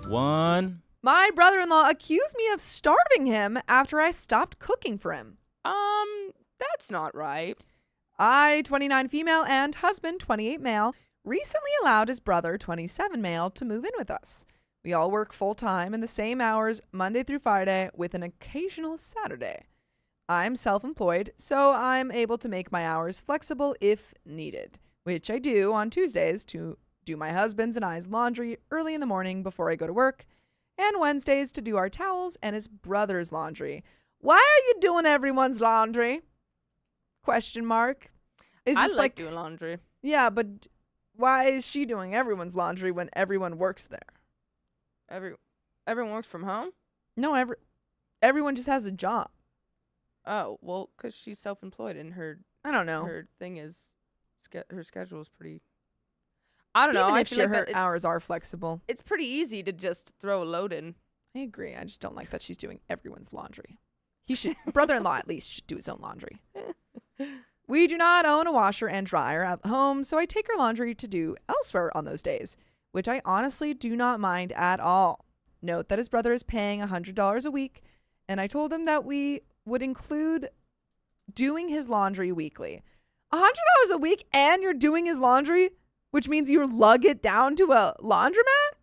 1. My brother-in-law accused me of starving him after I stopped cooking for him. That's not right. I, 29 female, and husband, 28 male, recently allowed his brother, 27 male, to move in with us. We all work full-time in the same hours, Monday through Friday, with an occasional Saturday. I'm self-employed, so I'm able to make my hours flexible if needed, which I do on Tuesdays to do my husband's and I's laundry early in the morning before I go to work, and Wednesdays to do our towels and his brother's laundry. Why are you doing everyone's laundry? Question mark. I like doing laundry. Yeah, but why is she doing everyone's laundry when everyone works there? Everyone works from home? No, everyone just has a job. Oh, well, because she's self-employed and I don't know. her thing is, her schedule is pretty, I don't know. Even I if feel like her hours are flexible. it's pretty easy to just throw a load in. I agree. I just don't like that she's doing everyone's laundry. He should, brother-in-law at least, should do his own laundry. We do not own a washer and dryer at home, so I take her laundry to do elsewhere on those days, which I honestly do not mind at all. Note that his brother is paying $100 a week, and I told him that we would include doing his laundry weekly. $100 a week and you're doing his laundry, which means you lug it down to a laundromat?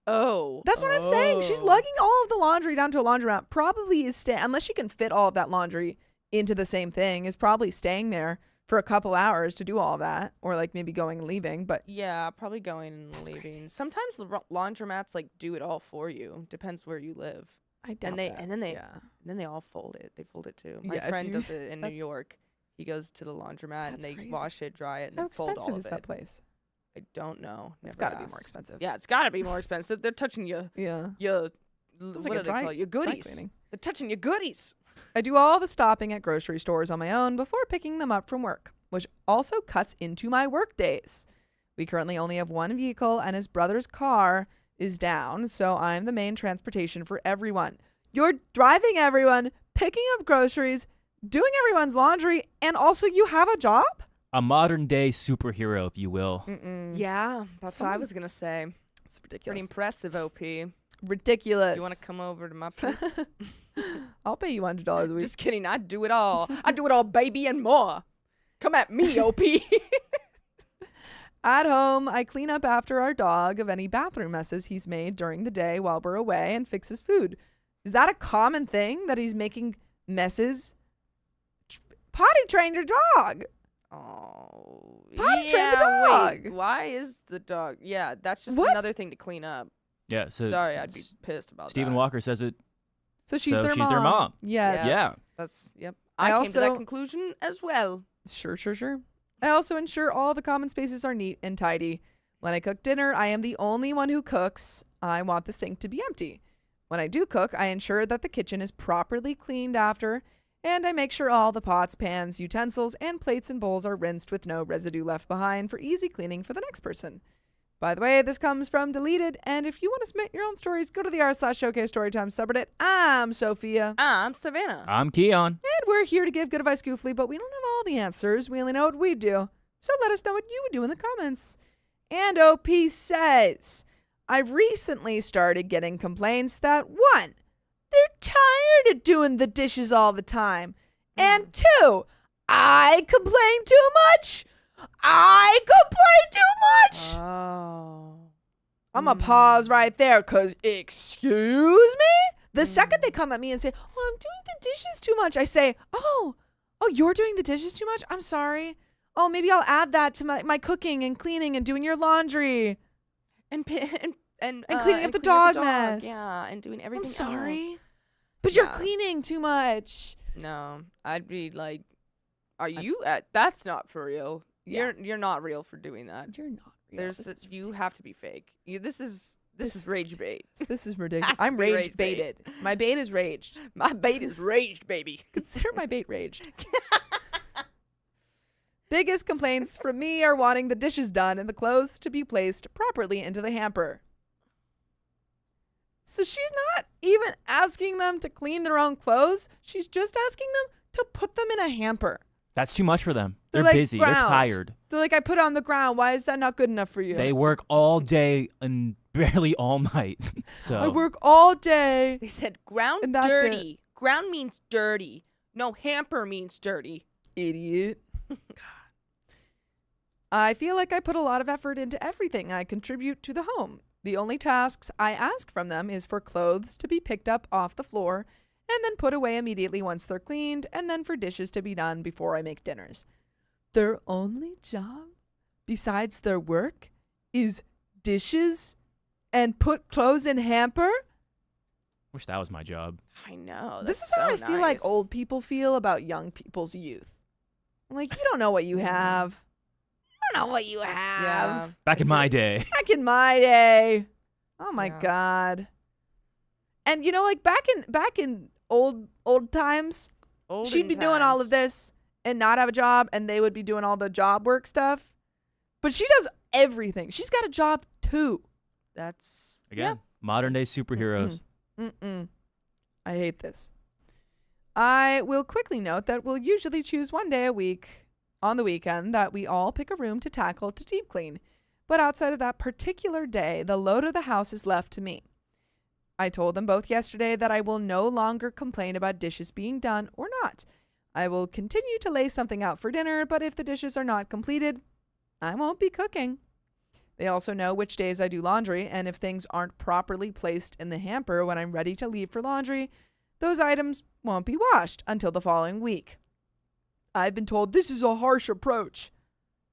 Oh. That's what I'm saying. She's lugging all of the laundry down to a laundromat. Probably is unless she can fit all of that laundry into the same thing, is probably staying there for a couple hours to do all of that, or like maybe going and leaving. But Yeah, probably going and leaving. Crazy. Sometimes the laundromats like do it all for you. Depends where you live. I doubt that. And then they Yeah. then they all fold it. They fold it too. My Yeah, if friend you- does it in New that's- York. He goes to the laundromat and That's they crazy. wash it, dry it, and How then fold expensive all is of that it. place? I don't know. It's Never got to be more asked. expensive. Yeah, it's got to be more expensive. They're touching your Yeah. what like do a they dry- call it? Your dry goodies. cleaning. They're touching your goodies. I do all the stopping at grocery stores on my own before picking them up from work, which also cuts into my work days. We currently only have one vehicle, and his brother's car is down, so I'm the main transportation for everyone. You're driving everyone, picking up groceries, doing everyone's laundry, and also you have a job? A modern day superhero, if you will. Yeah, that's what I Someone- was gonna say. It's Pretty ridiculous. impressive, OP. Ridiculous. You want to come over to my place? I'll pay you $100 a week. Just kidding. I do it all. I do it all, baby, and more. Come at me, OP. At home, I clean up after our dog of any bathroom messes he's made during the day while we're away and fix his food. Is that a common thing that he's making messes? Potty train your dog. Oh, Potty train the Wait, dog. why is the dog? Yeah, that's just What? another thing to clean up. Yeah, so Sorry, I'd be pissed about Stephen that. Walker says it. So she's So their she's mom. their mom. Yes. Yeah. That's yep. I I came to that also- conclusion as well. Sure. I also ensure all the common spaces are neat and tidy. When I cook dinner, I am the only one who cooks. I want the sink to be empty. When I do cook, I ensure that the kitchen is properly cleaned after, and I make sure all the pots, pans, utensils, and plates and bowls are rinsed with no residue left behind for easy cleaning for the next person. By the way, this comes from Deleted, and if you want to submit your own stories, go to the r/showcase Storytime subreddit. I'm Sophia. I'm Savannah. I'm Keon. And we're here to give good advice goofly, but we don't have all the answers. We only know what we do. So let us know what you would do in the comments. And OP says, I've recently started getting complaints that 1, they're tired of doing the dishes all the time. And 2, I complain too much. I complain too much. Oh. I'm going to pause right there because, excuse me? The second they come at me and say, oh, I'm doing the dishes too much, I say, oh, you're doing the dishes too much? I'm sorry. Oh, maybe I'll add that to my cooking and cleaning and doing your laundry. And cleaning up the dog mess. Yeah, and doing everything I'm sorry. else. But you're Yeah. cleaning too much. No, I'd be like, are you that's not for real. Yeah. You're not real for doing that. You're not real. You have to be fake. This is rage bait. This is ridiculous. Has to I'm be rage rage bait. baited. My bait is raged. My bait is raged, baby. Consider my bait raged. Biggest complaints from me are wanting the dishes done and the clothes to be placed properly into the hamper. So she's not even asking them to clean their own clothes. She's just asking them to put them in a hamper. That's too much for them. They're like, busy. They're ground. tired. They're like, I put it on the ground. Why is that not good enough for you? They work all day and barely all night. So I work all day. They said ground And that's it. dirty. Ground means dirty. No, hamper means dirty. Idiot. I feel like I put a lot of effort into everything I contribute to the home. The only tasks I ask from them is for clothes to be picked up off the floor and then put away immediately once they're cleaned, and then for dishes to be done before I make dinners. Their only job, besides their work, is dishes and put clothes in hamper? wish that was my job. I know. This That's is how so I feel like nice. old people feel about young people's youth. I'm like, you don't know what you have. You don't know what you have. Yeah. Back in my day. Back in my day. Oh my Yeah. God. And you know, like back in old times, Olden she'd be doing all of times. this and not have a job, and they would be doing all the job work stuff. But she does everything. She's got a job too. That's Again, modern day superheroes. I hate this. I will quickly note that we'll usually choose one day a week on the weekend that we all pick a room to tackle to deep clean. But outside of that particular day, the load of the house is left to me. I told them both yesterday that I will no longer complain about dishes being done or not. I will continue to lay something out for dinner, but if the dishes are not completed, I won't be cooking. They also know which days I do laundry, and if things aren't properly placed in the hamper when I'm ready to leave for laundry, those items won't be washed until the following week. I've been told this is a harsh approach.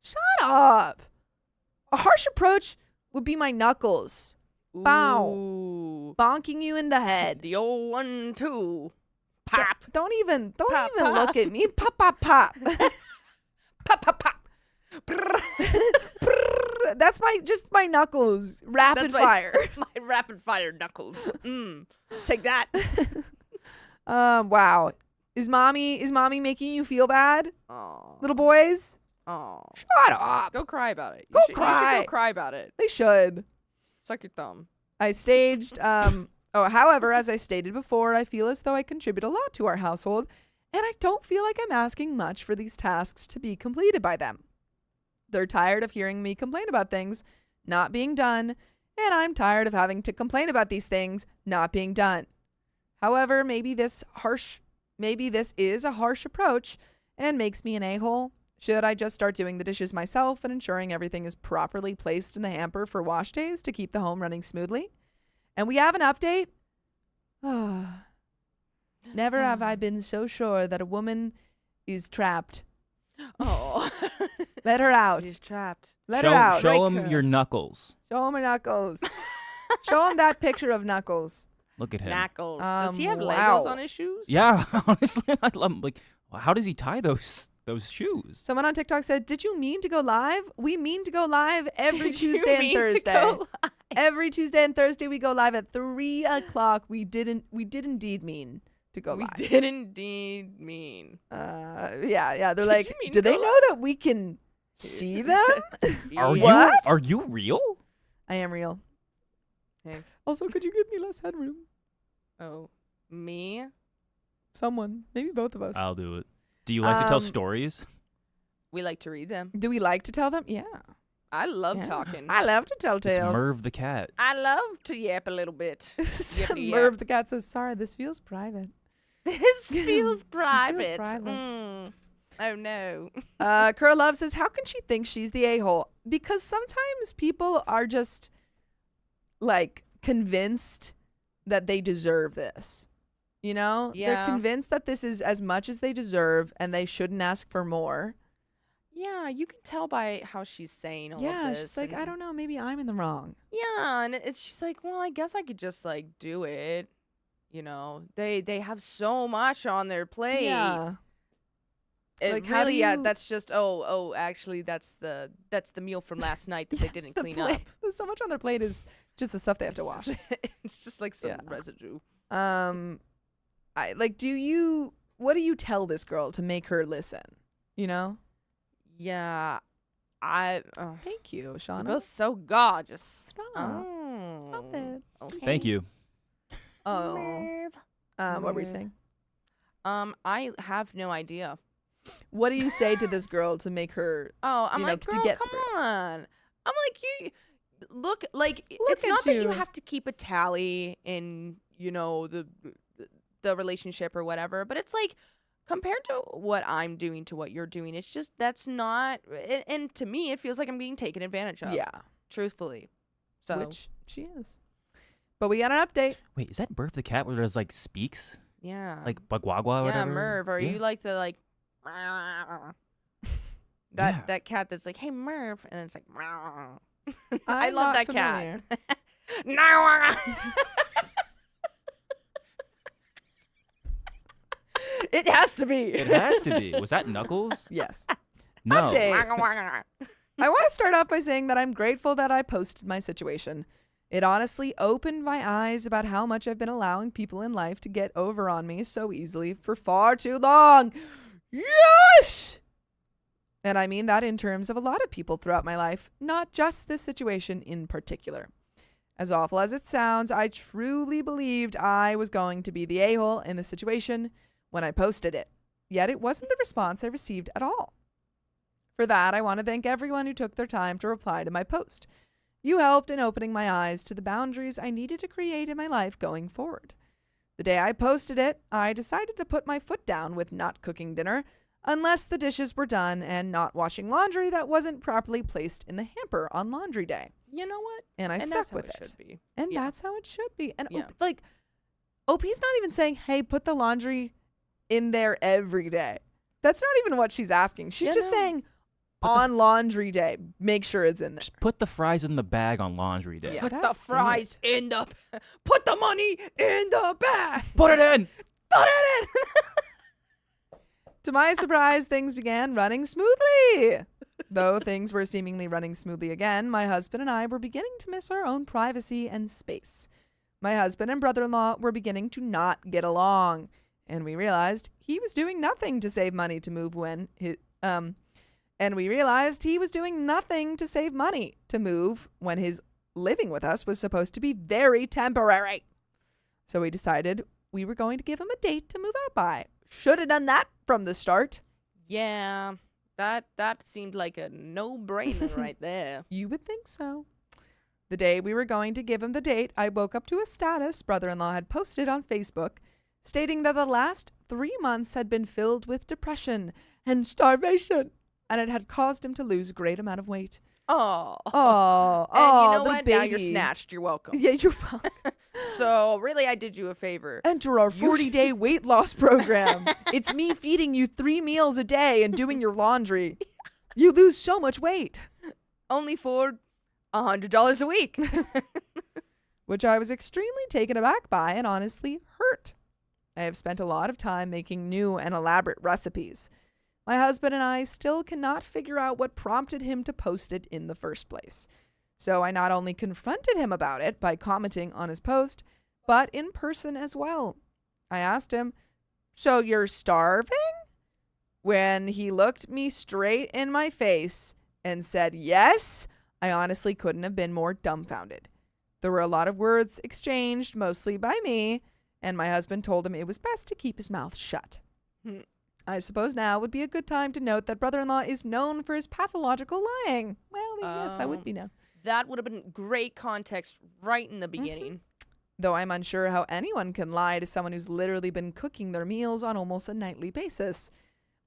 Shut up. A harsh approach would be my knuckles. Bow. Ooh. Bonking you in the head. The old 1-2. Pop. Don't even Pop, look at me. Pop, pop, pop. Pop, pop, pop. That's my knuckles. Rapid That's my- fire. My rapid fire knuckles. Take that. Wow. Is mommy making you feel bad? Oh. Little boys? Oh. Shut up. Go cry about it. Go You cry. should go cry about it. They should. Suck your thumb. I staged, however, as I stated before, I feel as though I contribute a lot to our household, and I don't feel like I'm asking much for these tasks to be completed by them. They're tired of hearing me complain about things not being done, and I'm tired of having to complain about these things not being done. However, maybe this is a harsh approach and makes me an a-hole. Should I just start doing the dishes myself and ensuring everything is properly placed in the hamper for wash days to keep the home running smoothly? And we have an update. Never have I been so sure that a woman is trapped. Oh. Let her out. He's trapped. Let her out. Show Break him her. your knuckles. Show him her knuckles. Show him that picture of Knuckles. Look at him. Knuckles. Does he have wow. Legos on his shoes? Yeah, honestly, I love him. Like, how does he tie those shoes? Someone on TikTok said, "Did you mean to go live? We mean to go live every Did you Tuesday and mean to Thursday. go live? Every Tuesday and Thursday we go live at 3 o'clock. We did indeed mean to go We live. did indeed mean. Yeah. They're Did like, you mean do to they go know that we can see them? Are What? Are you real? I am real. Thanks. Also, could you give me less headroom? Oh, me? Someone, maybe both of us. I'll do it. Do you like to tell Um, stories? We like to read them. Do we like to tell them? Yeah. I love Yeah. talking. I love to tell It's tales. Merv the cat. I love to yap a little bit. Yippee Merv yap. the cat says, "Sorry, this feels private." This feels private. private. Oh no. Kura Love says, "How can she think she's the a-hole? Because sometimes people are just like convinced that they deserve this. You know? They're Yeah. convinced that this is as much as they deserve and they shouldn't ask for more. Yeah, you can tell by how she's saying all Yeah, of this. she's like, I and- don't know, maybe I'm in the wrong. Yeah, and she's like, well, I guess I could just like do it. You know, they have so much on their plate. Yeah. It Like, how do really, yeah, you- that's just actually that's the meal from last night that they didn't The clean plate- up. There's so much on their plate is just the stuff they have to wash. It's just like some Yeah. residue. What do you tell this girl to make her listen? You know? Yeah, Thank you, you're Shauna. both so gorgeous. Stop. Oh, Stop it. okay. Thank you. Oh. Merv. What were you Merv. saying? I have no idea. What do you say to this girl to make her? Oh, I'm you know, like, to girl, get come through. on. I'm like, you look like Look it's at not that you. you have to keep a tally in, the relationship or whatever, but it's like compared to what I'm doing to what you're doing, it's just that's not. And to me, it feels like I'm being taken advantage of. Yeah, Truthfully. So which she is. But we got an update. Wait, is that Birth the cat where there's like speaks? yeah, Like Bagwagwa or yeah, whatever? Merv. Are Yeah. you like the like? Yeah. That cat that's like, hey Merv, and it's like, I I'm love not that cat. familiar. It has to be. It has to be. Was that Knuckles? Yes. No. Update. I want to start off by saying that I'm grateful that I posted my situation. It honestly opened my eyes about how much I've been allowing people in life to get over on me so easily for far too long. Yes! And I mean that in terms of a lot of people throughout my life, not just this situation in particular. As awful as it sounds, I truly believed I was going to be the a-hole in the situation when I posted it. Yet it wasn't the response I received at all. For that, I want to thank everyone who took their time to reply to my post. You helped in opening my eyes to the boundaries I needed to create in my life going forward. The day I posted it, I decided to put my foot down with not cooking dinner unless the dishes were done and not washing laundry that wasn't properly placed in the hamper on laundry day. You know what? And I And stuck that's how with it it. should be. And Yeah. that's how it should be. And Yeah. OP's not even saying, hey, put the laundry in there every day. That's not even what she's asking. She's Yeah, just no. saying on laundry day, make sure it's in there. Just put the fries in the bag on laundry day. Yeah. Put the That's fries in the. Put the money in the bag. Put it in! Put it in. To my surprise, things began running smoothly. Though things were seemingly running smoothly again, my husband and I were beginning to miss our own privacy and space. My husband and brother-in-law were beginning to not get along, and we realized he was doing nothing to save money to move when his living with us was supposed to be very temporary. So we decided we were going to give him a date to move out by. Should have done that from the start. Yeah, that seemed like a no-brainer right there. You would think so. The day we were going to give him the date, I woke up to a status brother-in-law had posted on Facebook stating that the last 3 months had been filled with depression and starvation, and it had caused him to lose a great amount of weight. Oh. Oh, And you know the what? baby. Now you're snatched. You're welcome. Yeah, you're welcome. So really, I did you a favor. Enter our 40-day weight loss program. It's me feeding you 3 meals a day and doing your laundry. You lose so much weight. Only for $100 a week. Which I was extremely taken aback by and honestly hurt. I have spent a lot of time making new and elaborate recipes. My husband and I still cannot figure out what prompted him to post it in the first place. So I not only confronted him about it by commenting on his post, but in person as well. I asked him, "So you're starving?" When he looked me straight in my face and said yes, I honestly couldn't have been more dumbfounded. There were a lot of words exchanged, mostly by me, and my husband told him it was best to keep his mouth shut. I suppose now would be a good time to note that brother-in-law is known for his pathological lying. Well, yes, that would be no. That would have been great context right in the beginning. Though I'm unsure how anyone can lie to someone who's literally been cooking their meals on almost a nightly basis.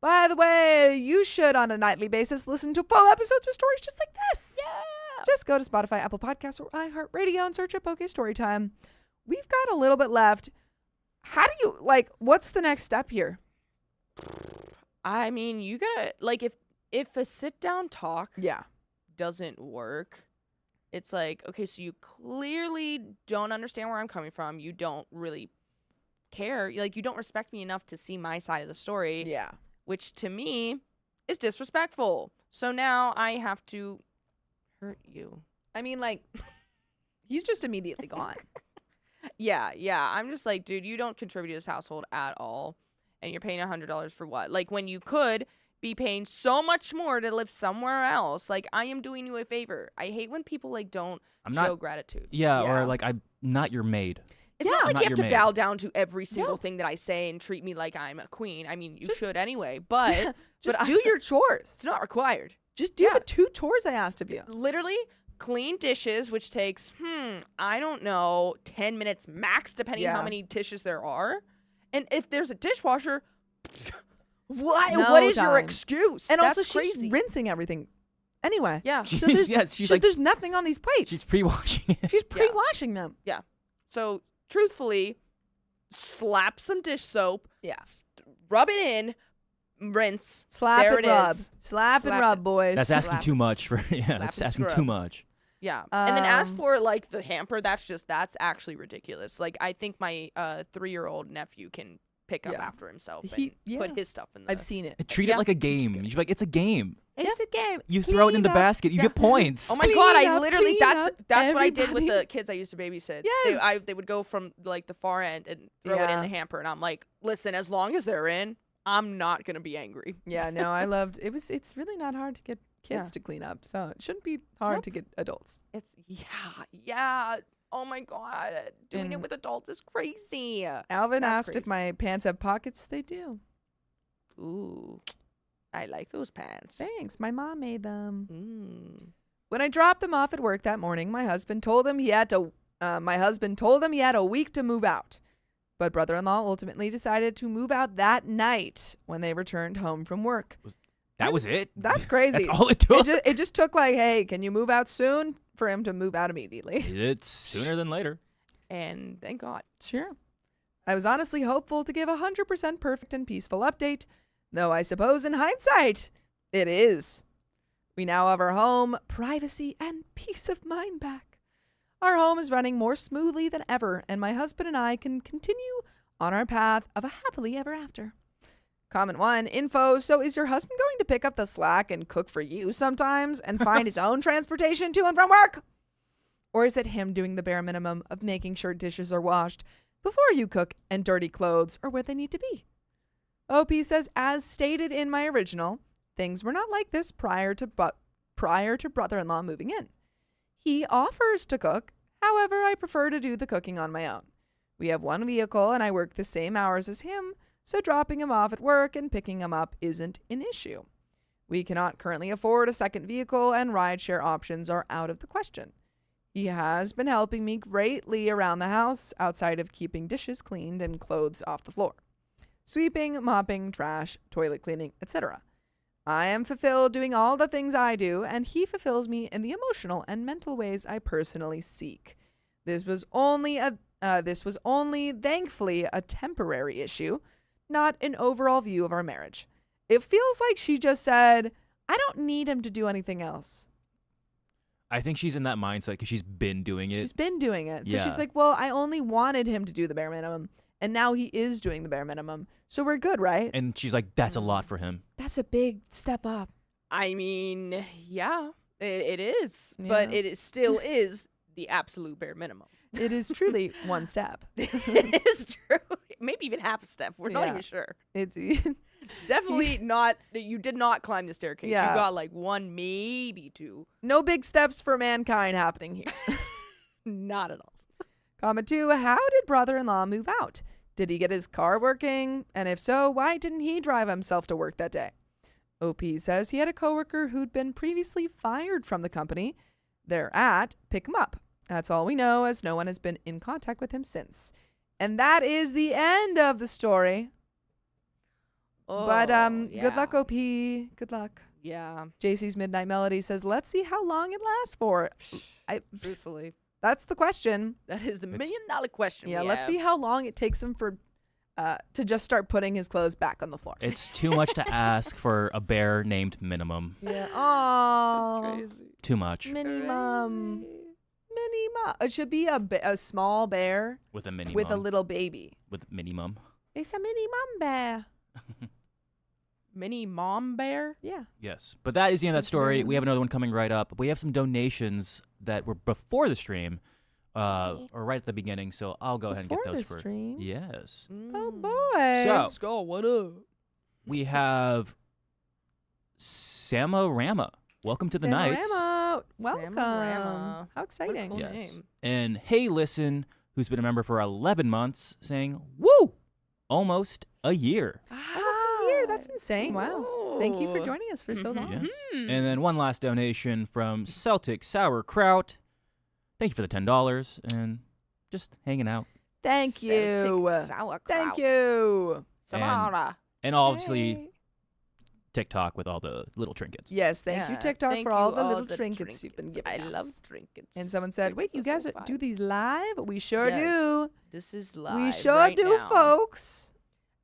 By the way, you should on a nightly basis listen to full episodes with stories just like this. Yeah. Just go to Spotify, Apple Podcasts, or iHeartRadio and search up OK Storytime. We've got a little bit left. How do you, what's the next step here? I mean, you gotta, if a sit-down talk Yeah. doesn't work, it's like, okay, so you clearly don't understand where I'm coming from. You don't really care. You don't respect me enough to see my side of the story, Yeah. which to me is disrespectful. So now I have to hurt you. I mean, he's just immediately gone. Yeah. I'm just like, dude, you don't contribute to this household at all. And you're paying $100 for what? When you could be paying so much more to live somewhere else. I am doing you a favor. I hate when people don't show gratitude. Yeah, Yeah. or I'm not your maid. It's Yeah. not I'm like not you have your to maid. bow down to every single No. thing that I say and treat me like I'm a queen. I mean, you Just- should anyway, but Just but do your chores. it's not required. Just do Yeah. the 2 chores I asked of you. Literally clean dishes, which takes I don't know, 10 minutes max, depending how Yeah. many dishes there are. And if there's a dishwasher, what No what is your time. excuse? And That's also, she's crazy. rinsing everything anyway. Yeah. So there's, she's so like there's nothing on these plates. she's pre-washing it. She's pre-washing them. So truthfully, slap some dish soap, Yeah. rub it in, rinse. Slap There and it rub. is. Slap and Slap rub, it. boys. That's asking slap too much for slap that's and asking too scrub. much. Yeah. And then as Um, for like the hamper, that's actually ridiculous. Like I think my 3-year-old nephew can pick up Yeah. after himself He- and put yeah. his stuff in the I've seen it. Treat Yeah. it like a Just game. kidding. You should be like, it's a game. It's a game. You throw it in the Clean up. basket, you Yeah. get points. Oh my Clean god, I up, literally clean that's up, what I did with everybody. the kids I used to babysit. Yes. They would go from like the far end and throw it in Yeah. the hamper and I'm like, "Listen, as long as they're in, I'm not going to be angry." Yeah, no, I loved it. It's really not hard to get kids Yeah. to clean up, so it shouldn't be hard Nope. to get adults. It's yeah. Oh my god, doing it And- with adults is crazy. Alvin That's asked if crazy. my pants have pockets. They do. Ooh. I like those pants. Thanks. My mom made them. Mm. When I dropped them off at work that morning, my husband told him he had a week to move out. But brother-in-law ultimately decided to move out that night when they returned home from work. That was it. That's crazy. That's all it took. It just took like, hey, can you move out soon? For him to move out immediately. It's sooner than later. And thank God. Sure. I was honestly hopeful to give a 100% perfect and peaceful update, though I suppose in hindsight, it is. We now have our home, privacy, and peace of mind back. Our home is running more smoothly than ever, and my husband and I can continue on our path of a happily ever after. Comment 1, info. So is your husband going to pick up the slack and cook for you sometimes and find his own transportation to and from work? Or is it him doing the bare minimum of making sure dishes are washed before you cook and dirty clothes are where they need to be? OP says, as stated in my original, things were not like this prior to brother-in-law moving in. He offers to cook. However, I prefer to do the cooking on my own. We have one vehicle and I work the same hours as him, so dropping him off at work and picking him up isn't an issue. We cannot currently afford a second vehicle and rideshare options are out of the question. He has been helping me greatly around the house outside of keeping dishes cleaned and clothes off the floor. Sweeping, mopping, trash, toilet cleaning, etc. I am fulfilled doing all the things I do, and he fulfills me in the emotional and mental ways I personally seek. This was only, thankfully, a temporary issue, not an overall view of our marriage. It feels like she just said, I don't need him to do anything else. I think she's in that mindset because she's been doing it. She's been doing it. So she's Yeah. like, well, I only wanted him to do the bare minimum, and now he is doing the bare minimum. So we're good, right? And she's like, that's a lot for him. That's a big step up. I mean, yeah, it is, but Yeah. still is the absolute bare minimum. It is truly one step. It is true. Maybe even half a step. We're not Yeah. even sure. It's Definitely not. You did not climb the staircase. Yeah. You got like 1, maybe 2. no big steps for mankind happening here. Not at all. Comment 2, how did brother-in-law move out? Did he get his car working? And if so, why didn't he drive himself to work that day? OP says he had a coworker who'd been previously fired from the company they're at pick him up. That's all we know, as no one has been in contact with him since. And that is the end of the story. But good luck, OP. Good luck. Yeah, JC's Midnight Melody says, let's see how long it lasts for. truthfully, That's the question. that is the It's- $1,000,000 question. Yeah, we let's have. see how long it takes him to just start putting his clothes back on the floor. It's too much to ask for a bear named Minimum. Yeah. Oh, That's crazy. Too much. Minimum. Crazy. Minimum. It should be a small bear With a mini with a mum. little baby. With minimum. It's a minimum bear. Mini mom bear. Yeah. Yes. But that is the end of that That's story. good. We have another one coming right up. We have some donations that were before the stream, or right at the beginning, so I'll go ahead and get Before those the for stream. Yes. Oh Mm. boy. So- Let's go. What up? We have Samarama. Welcome to the Knights. Samarama. Welcome. Samarama. How exciting. Cool Yes. name. And hey, listen, who's been a member for 11 months, saying, "Woo! Almost a year." Almost a year. That's insane. Wow. Thank you for Ooh. joining us for so long. Yes. And then one last donation from Celtic Sauerkraut. Thank you for the $10 and just hanging out. Thank you. Celtic sauerkraut. Thank you. Samara. And obviously Hey. TikTok with all the little trinkets. Yes, thank you, Yeah, TikTok, thank for all you, the little trinkets you've been trinkets. giving I us. love trinkets. And someone said, "Wait, you Trinkets guys are so do fun. these live?" We sure Yes, do. This is live. We sure right do, now. folks.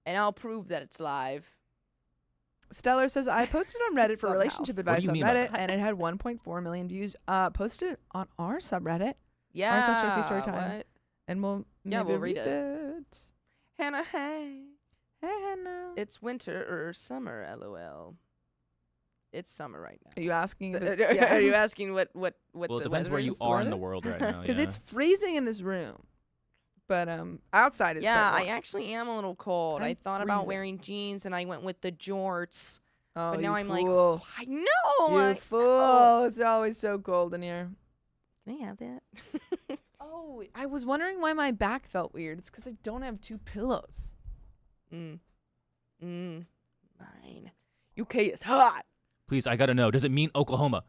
And I'll prove that it's live. Stellar says, I posted on Reddit for Somehow. relationship What do advice you on mean by Reddit, that? and it had 1.4 million views. Posted it on our subreddit, Yeah. Storytime. What? and we'll Yeah, maybe we'll read it. Hannah, hey. Hey, Hannah. It's winter or summer, lol. It's summer right now. Are you asking? If it's, Are you asking what Well, it the depends where weather you is? are in the weather? world right now. Because yeah. it's freezing in this room, but outside is Yeah, quite I warm. actually am a little cold. I I'm thought about freezing. wearing jeans and I went with the jorts. Oh, But now you I'm like, fool. oh, I know. You fool! It's always so cold in here. Can I have that? Oh, I was wondering why my back felt weird. It's because I don't have two pillows. Mine. UK is hot. Please, I gotta know. Does it mean Oklahoma?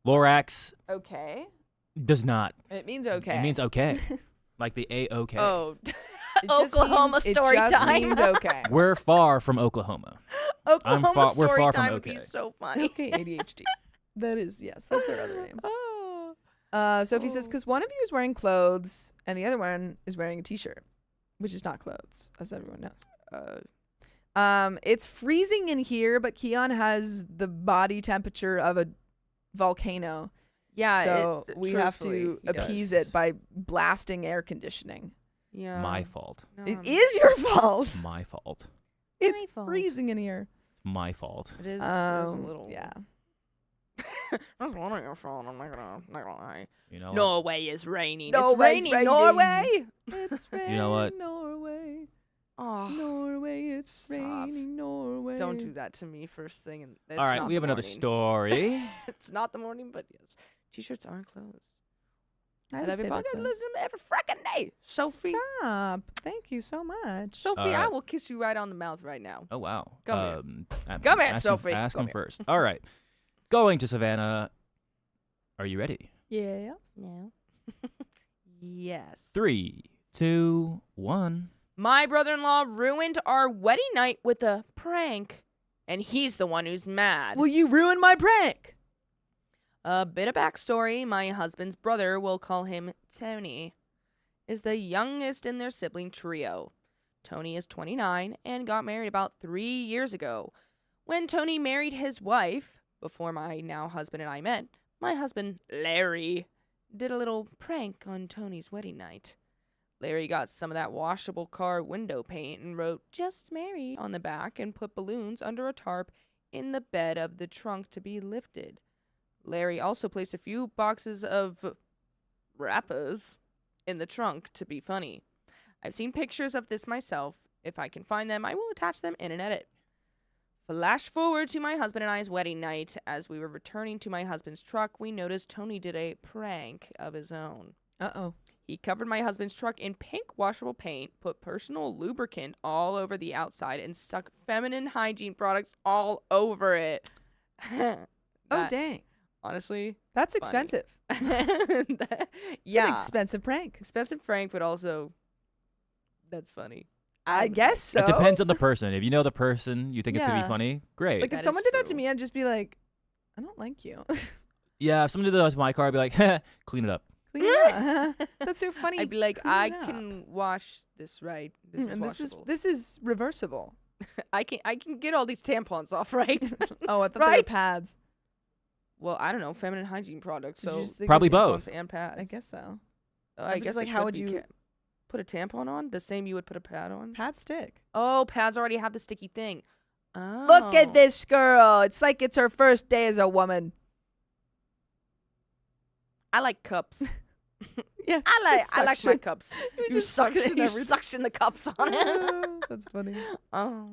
Lorax Okay. does not. It means okay. It means okay. Like the A-OK. Oh, It just Oklahoma means, story It just time. means okay. We're far from Oklahoma. Oklahoma we're story far from time would be okay. so funny. Okay, ADHD. That is, yes, that's her other name. Oh. Sophie says, because one of you is wearing clothes and the other one is wearing a t-shirt, which is not clothes, as everyone knows. It's freezing in here, but Keon has the body temperature of a volcano. Yeah, So it's, we have to truthfully, he appease does. it by blasting air conditioning. Yeah. My fault. No, It is your fault. My fault. It's My fault. freezing in here. It's my fault. It is a little. Yeah. That's one of your fault. I'm not gonna lie. You know what? Norway is raining. Norway's It's raining, raining. Norway. It's You know what? raining Norway. Oh, Norway, it's Stop. raining Norway. don't do that to me first thing. And it's All right, not we the have another morning. story. It's not the morning, but yes, t-shirts aren't clothes. I And would say everybody that, though. listen every freaking day. Sophie, Stop. Thank you so much. Sophie, All I right. will kiss you right on the mouth right now. Oh, wow. Come here. Come here, ask Sophie. Him, ask Come him here. first. All right. Going to Savannah. Are you ready? Yes. No. Yes. 3, 2, 1. My brother-in-law ruined our wedding night with a prank, and he's the one who's mad. Will you ruin my prank? A bit of backstory. My husband's brother, we'll call him Tony, is the youngest in their sibling trio. Tony is 29 and got married about 3 years ago. When Tony married his wife, before my now husband and I met, my husband, Larry, did a little prank on Tony's wedding night. Larry got some of that washable car window paint and wrote "Just Married" on the back and put balloons under a tarp in the bed of the trunk to be lifted. Larry also placed a few boxes of wrappers in the trunk to be funny. I've seen pictures of this myself. If I can find them, I will attach them in an edit. Flash forward to my husband and I's wedding night. As we were returning to my husband's truck, we noticed Tony did a prank of his own. Uh-oh. He covered my husband's truck in pink washable paint, put personal lubricant all over the outside, and stuck feminine hygiene products all over it. Oh, That- dang. Honestly, That's funny. expensive. That- It's yeah, an expensive prank. expensive prank, but also that's funny. I guess so. It depends on the person. If you know the person, you think it's going to Yeah. be funny, great. Like, That if is someone did that to true. me, I'd just be like, I don't like you. Yeah, if someone did that to my car, I'd be like, heh, clean it up. Clean it up. That's so funny. I'd be like, Clean I it up. can wash this, right? This is And washable. this is reversible. I can get all these tampons off, right? Oh, I thought they were Right? pads. Well, I don't know, feminine hygiene products. Did you So just think Probably it was- both. tampons and pads. I guess so. I I'm just guess like, it how could would be you put a tampon on the same you would put a pad on? pad stick? Oh, pads already have the sticky thing. Oh. Look at this girl. It's like it's her first day as a woman. I like cups. Yeah. I like my suction. cups. You You just suction you everything. suction the cups on it. That's funny. Oh,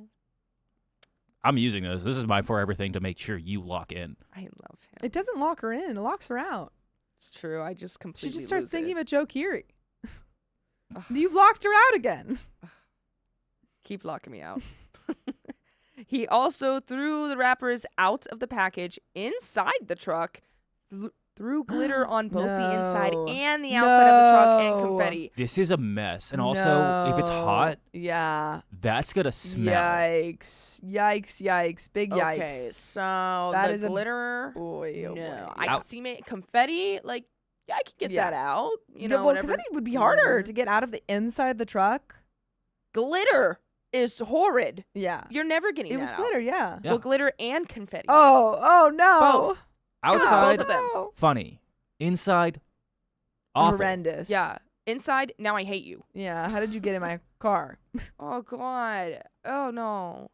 I'm using this. This is my forever thing to make sure you lock in. I love him. It doesn't lock her in. It locks her out. It's true. I just She completely just starts lose thinking it. about Joe Keery. You've locked her out again. Keep locking me out. He also threw the wrappers out of the package inside the truck, threw glitter on both the inside No. and the outside of the truck, and No. confetti. This is a mess. And also, if it's hot, Yeah. that's gonna smell. Yikes. Yikes, yikes. Big yikes. Okay, so That the is a glitter. Boy, oh no, boy. I can see confetti. Like, yeah, I could get Yeah. that out. You Yeah, know, well, whatever. confetti would be harder to get out of the inside of the truck. Glitter is horrid. Yeah. You're never getting It that was out. glitter, yeah. Yeah. Well, glitter and confetti. Oh no. Both. Outside, both of them. No. funny. Inside, awful. Horrendous. Yeah. Inside, now I hate you. Yeah. How did you get in my car? Oh, God. Oh, no.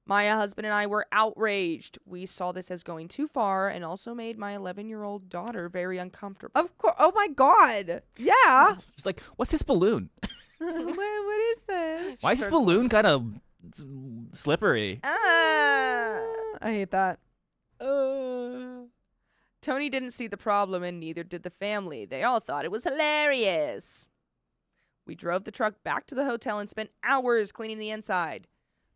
My husband and I were outraged. We saw this as going too far and also made my 11-year-old daughter very uncomfortable. Of course. Oh my God. Yeah. She's like, what's this balloon? what is this? Why is this balloon kind of slippery? I hate that. Tony didn't see the problem, and neither did the family. They all thought it was hilarious. We drove the truck back to the hotel and spent hours cleaning the inside.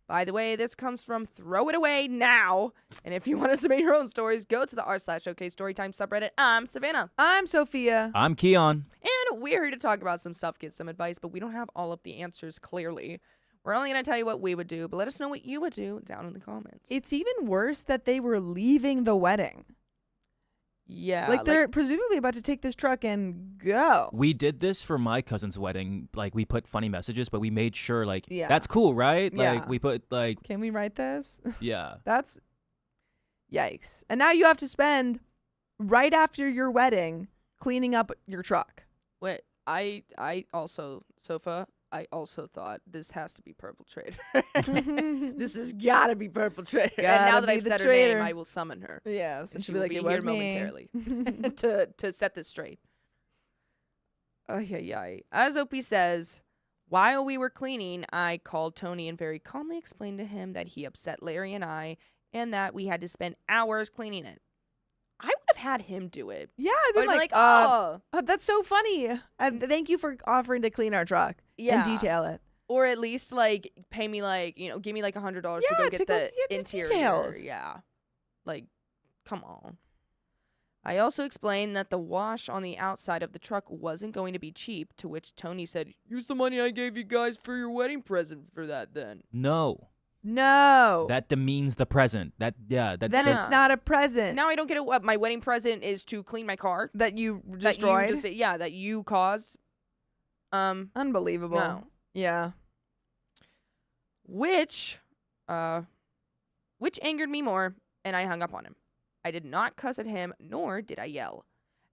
By the way, this comes from Throw It Away Now. And if you want to submit your own stories, go to the r/OK Storytime subreddit. I'm Savannah. I'm Sophia. I'm Keon. And we're here to talk about some stuff, get some advice, but we don't have all of the answers clearly. We're only going to tell you what we would do, but let us know what you would do down in the comments. It's even worse that they were leaving the wedding. Yeah. Like they're presumably about to take this truck and go. We did this for my cousin's wedding. Like, we put funny messages, but we made sure, like, Yeah. that's cool, right? Yeah. Like, we put, like, Can we write this? yeah. That's yikes. And now you have to spend right after your wedding cleaning up your truck. Wait, I also, Sofa, I also thought this has to be Purple Trader. This has got to be Purple Trader. And now Gotta that be I've the said her traitor. name, I will summon her. Yes, And she'll she be will like, be it here was me. momentarily to set this straight. Oh, yeah. As Opie says, while we were cleaning, I called Tony and very calmly explained to him that he upset Larry and I, and that we had to spend hours cleaning it. I would have had him do it. Yeah, I've I'd been be like, oh, that's so funny. And thank you for offering to clean our truck yeah. and detail it. Or at least like pay me like, give me like $100 to go Yeah, get to go the get the interior. details. Yeah. Like, come on. I also explained that the wash on the outside of the truck wasn't going to be cheap, to which Tony said, use the money I gave you guys for your wedding present for that then. No. No. That demeans the present. Then then Yeah. it's not a present Now I don't get it. What my wedding present is to clean my car. that you That destroyed. that you caused. Unbelievable. No. Yeah. Which angered me more, and I hung up on him. I did not cuss at him, nor did I yell.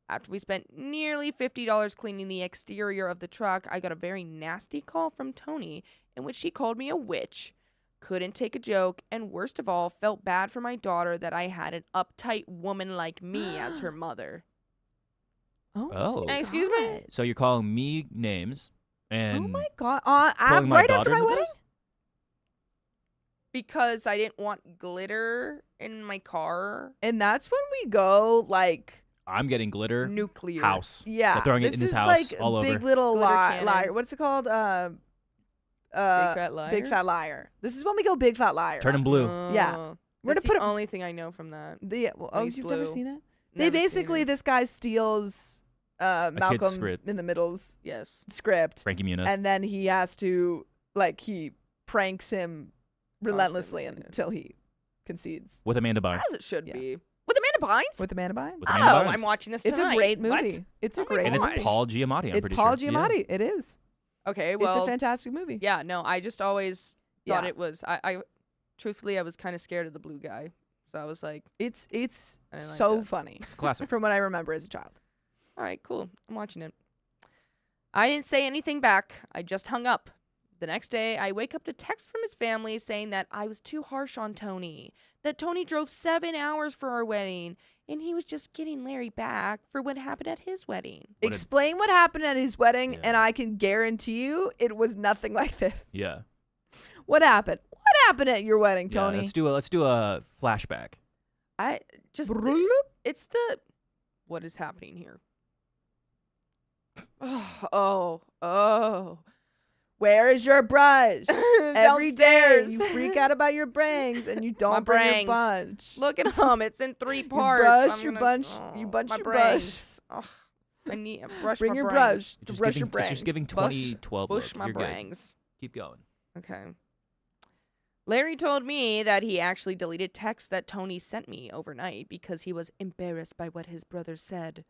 After we spent nearly $50 cleaning the exterior of the truck, I got a very nasty call from Tony, in which she called me a witch, couldn't take a joke, and worst of all, felt bad for my daughter that I had an uptight woman like me as her mother. Oh. Hey, excuse me? God. So you're calling me names and Oh my God. throwing my Right after daughter my into wedding? this? Because I didn't want glitter in my car. And that's when we go like, I'm getting glitter. Nuclear. House. yeah. They're throwing it this in his is house like all big over. little Glitter liar. cannon. What's it called? Big fat liar. Big fat liar. This is when we go big fat liar. Turn 'em blue. Yeah. Oh, We're that's gonna put the a- only thing I know from that. Oh, He's you've never blue. seen that? Never They seen basically, it. this guy steals Malcolm script. in the Middle's Yes. script, Frankie Muniz. and then he has to he pranks him relentlessly Constantly. until he concedes With Amanda Bynes. As it should Yes. be. With Amanda Bynes? with Amanda Bynes. With Amanda Oh, Bynes. I'm watching this It's tonight. a great What? movie. It's a Oh my great And it's movie. Paul Giamatti, I'm It's pretty Paul sure. Giamatti. It is. Okay, well, It's a fantastic movie. yeah, no, I just always thought Yeah. it was. I truthfully, I was kind of scared of the blue guy, so I was like, It's I didn't like so that. funny It's a classic. from what I remember as a child. all right, cool, I'm watching it. I didn't say anything back. I just hung up. The next day, I wake up to text from his family saying that I was too harsh on Tony, that Tony drove 7 hours for our wedding, and he was just getting Larry back for what happened at his wedding. What a- Explain what happened at his wedding, Yeah. and I can guarantee you it was nothing like this. Yeah. What happened? What happened at your wedding, Yeah, Tony? let's do a flashback. I just Brrrloop. it's the what is happening here. Ugh. Oh. Where is your brush? Every day Downstairs. you freak out about your bangs and you My don't bring your bangs. bunch. Look at them. It's in 3 You parts. brush I'm your gonna- bunch. oh, You bunch my your brangs. Oh, I need to brush Bring my your brangs. brush to It's brush your it's bangs. just giving 2012 Bush look. my You're good. brangs. Keep going. Okay. Larry told me that he actually deleted texts that Tony sent me overnight because he was embarrassed by what his brother said.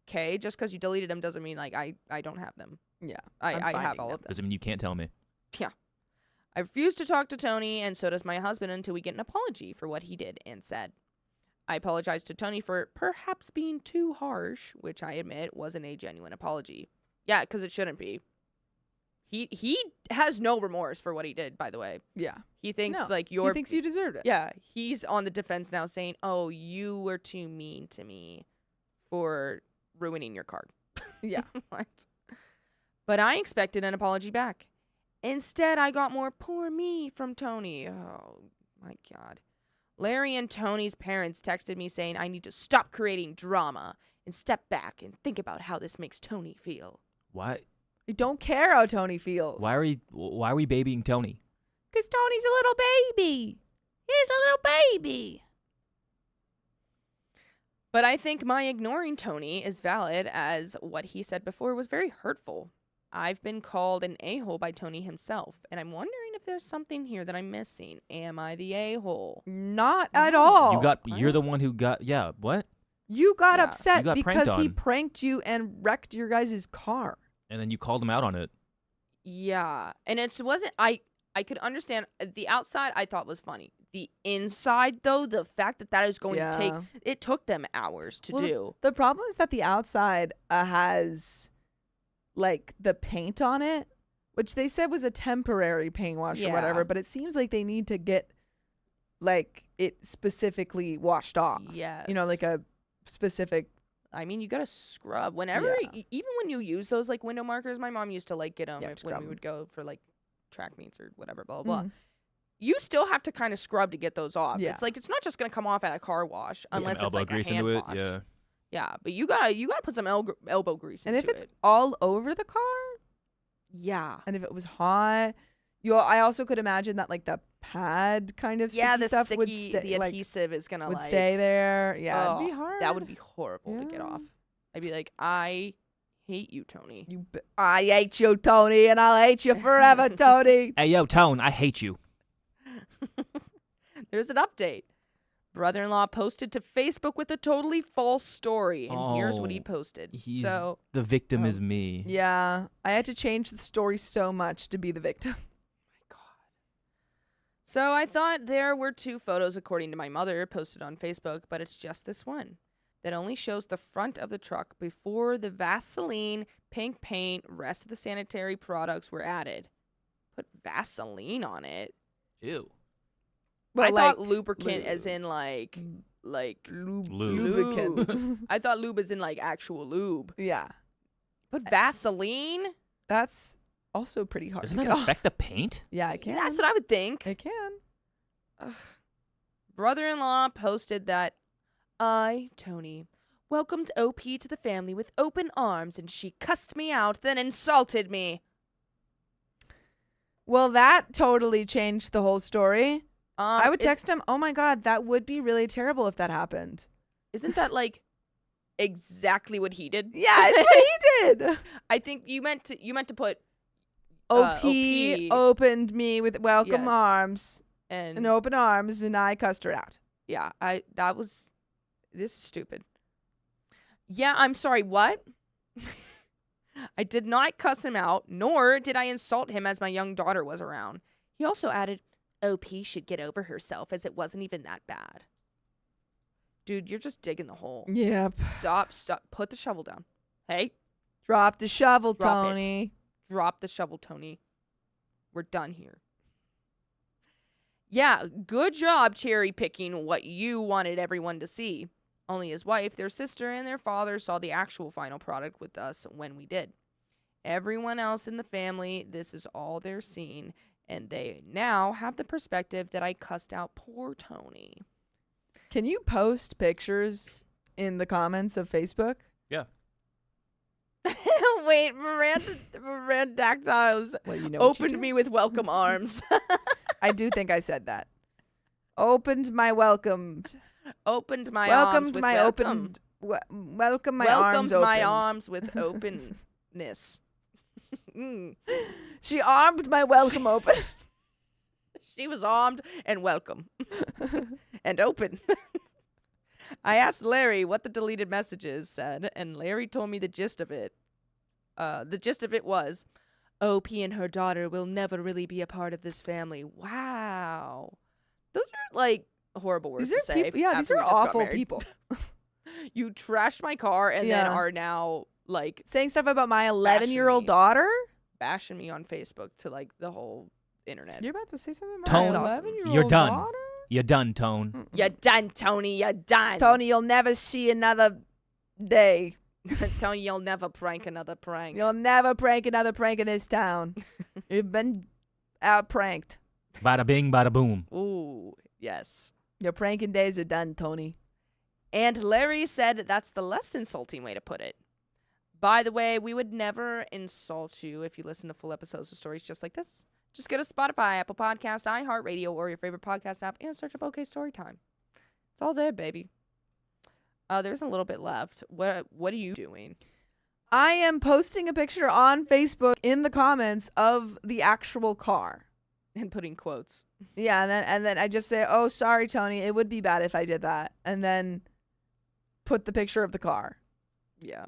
Okay, just because you deleted them doesn't mean like I don't have them. Yeah, I I'm have finding all them. of them. Doesn't mean you can't tell me. I refuse to talk to Tony, and so does my husband until we get an apology for what he did and said. I apologized to Tony for perhaps being too harsh, which I admit wasn't a genuine apology. Yeah, because it shouldn't be. He has no remorse for what he did, by the way. Yeah. He thinks No, like He you're thinks you deserved it. yeah, he's on the defense now saying, "Oh, you were too mean to me for ruining your card." Yeah. What? But I expected an apology back. Instead, I got more poor me from Tony. Oh, my God. Larry and Tony's parents texted me saying I need to stop creating drama and step back and think about how this makes Tony feel. Why? I don't care how Tony feels. Why are we babying Tony? Because Tony's a little baby. He's a little baby. But I think my ignoring Tony is valid, as what he said before was very hurtful. I've been called an a-hole by Tony himself, and I'm wondering if there's something here that I'm missing. Am I the a-hole? Not at No. all. You're the one who got. Yeah. What? You got Yeah. upset You got pranked because he on. pranked you and wrecked your guys' car. And then you called him out on it. Yeah, and it wasn't. I could understand the outside. I thought was funny. The inside, though, the fact that is going to take. It took them hours to Well, do. The problem is that the outside has, like, the paint on it, which they said was a temporary paint wash or Yeah. whatever, but it seems like they need to get, like, it specifically washed off. Yes, You know, like a specific. I mean, you gotta scrub whenever, Yeah. even when you use those like window markers. My mom used to like get them Yeah, when scrub we 'em. would go for like track meets or whatever. Blah blah. Blah. Mhm. You still have to kind of scrub to get those off. Yeah. It's like it's not just gonna come off at a car wash Put unless some it's elbow like grease a hand into it. wash. Yeah. Yeah, but you gotta put some elbow grease And into if it's it. all over the car, Yeah. and if it was hot, I also could imagine that, like, the pad kind of sticky Yeah, the stuff would sticky, stay, the like, adhesive is gonna would like stay there. Yeah, it'd be oh, hard. That would be horrible to get Yeah. off. I'd be like, I hate you, Tony. I hate you, Tony, and I'll hate you forever, Tony. Hey, yo, Tone, I hate you. There's an update. Brother-in-law posted to Facebook with a totally false story, and here's what he Oh, posted. The victim Oh. is me. Yeah, I had to change the story so much to be the victim. So I thought there were 2 photos, according to my mother, posted on Facebook, but it's just this one that only shows the front of the truck before the Vaseline, pink paint, rest of the sanitary products were added. Put Vaseline on it. Ew. But I like, thought lubricant lube. as in like Lube. lubricant. I thought lube as in like actual lube. Yeah, But Vaseline? that's also pretty hard Doesn't to that get off. affect the paint? Yeah, it can. That's what I would think. It can. Ugh. Brother-in-law posted that Tony, welcomed OP to the family with open arms, and she cussed me out, then insulted me. Well, that totally changed the whole story. I would Is- text him, "Oh my God, that would be really terrible if that happened." Isn't that like exactly what he did? Yeah, it's what he did. I think you meant to put OP OP. opened me with welcome Yes. arms and and open arms, and I cussed her out. yeah, this is stupid. Yeah, I'm sorry, what? I did not cuss him out, nor did I insult him as my young daughter was around. He also added, OP should get over herself as it wasn't even that bad. Dude, you're just digging the hole. Yep. Stop. Put the shovel down. Hey, Drop the shovel, Drop it. Tony. drop the shovel, Tony. We're done here. Yeah, good job cherry picking what you wanted everyone to see. Only his wife, their sister, and their father saw the actual final product with us when we did. Everyone else in the family, this is all they're seeing, and they now have the perspective that I cussed out poor Tony. Can you post pictures in the comments of Facebook? Yeah. What Wait, Miranda Dactyls Well, you know what you opened do. me with welcome arms. I do think I said that. Opened my welcomed. Opened my Welcomed arms with my welcome. opened. Welcome my Welcomed arms my opened. arms with openness. Mm. She armed my welcome open. She was armed and welcome and open. I asked Larry what the deleted messages said, and Larry told me the gist of it. The gist of it was, OP and her daughter will never really be a part of this family. Wow. Those are, like, horrible words These to are say. people. Yeah, these after are we just got awful married. people. You trashed my car and then Yeah. are now, like, Saying stuff about my 11-year-old me. daughter. bashing me on Facebook to, like, the whole internet. You're about to say something Tone, about my awesome. 11-year-old You're done. daughter? You done, Tone. Mm-mm. You're done, Tony. You're done. Tony, you'll never see another day. Tony, you'll never prank another prank. You'll never prank another prank in this town. You've been out pranked. Bada bing, bada boom. Ooh, yes. Your pranking days are done, Tony. And Larry said that's the less insulting way to put it. By the way, we would never insult you if you listen to full episodes of stories just like this. Just go to Spotify, Apple Podcast, iHeartRadio, or your favorite podcast app and search up OK Storytime. It's all there, baby. There's a little bit left. What are you doing? I am posting a picture on Facebook in the comments of the actual car. And putting quotes. Yeah, and then I just say, "Oh, sorry, Tony. It would be bad if I did that." And then put the picture of the car. Yeah.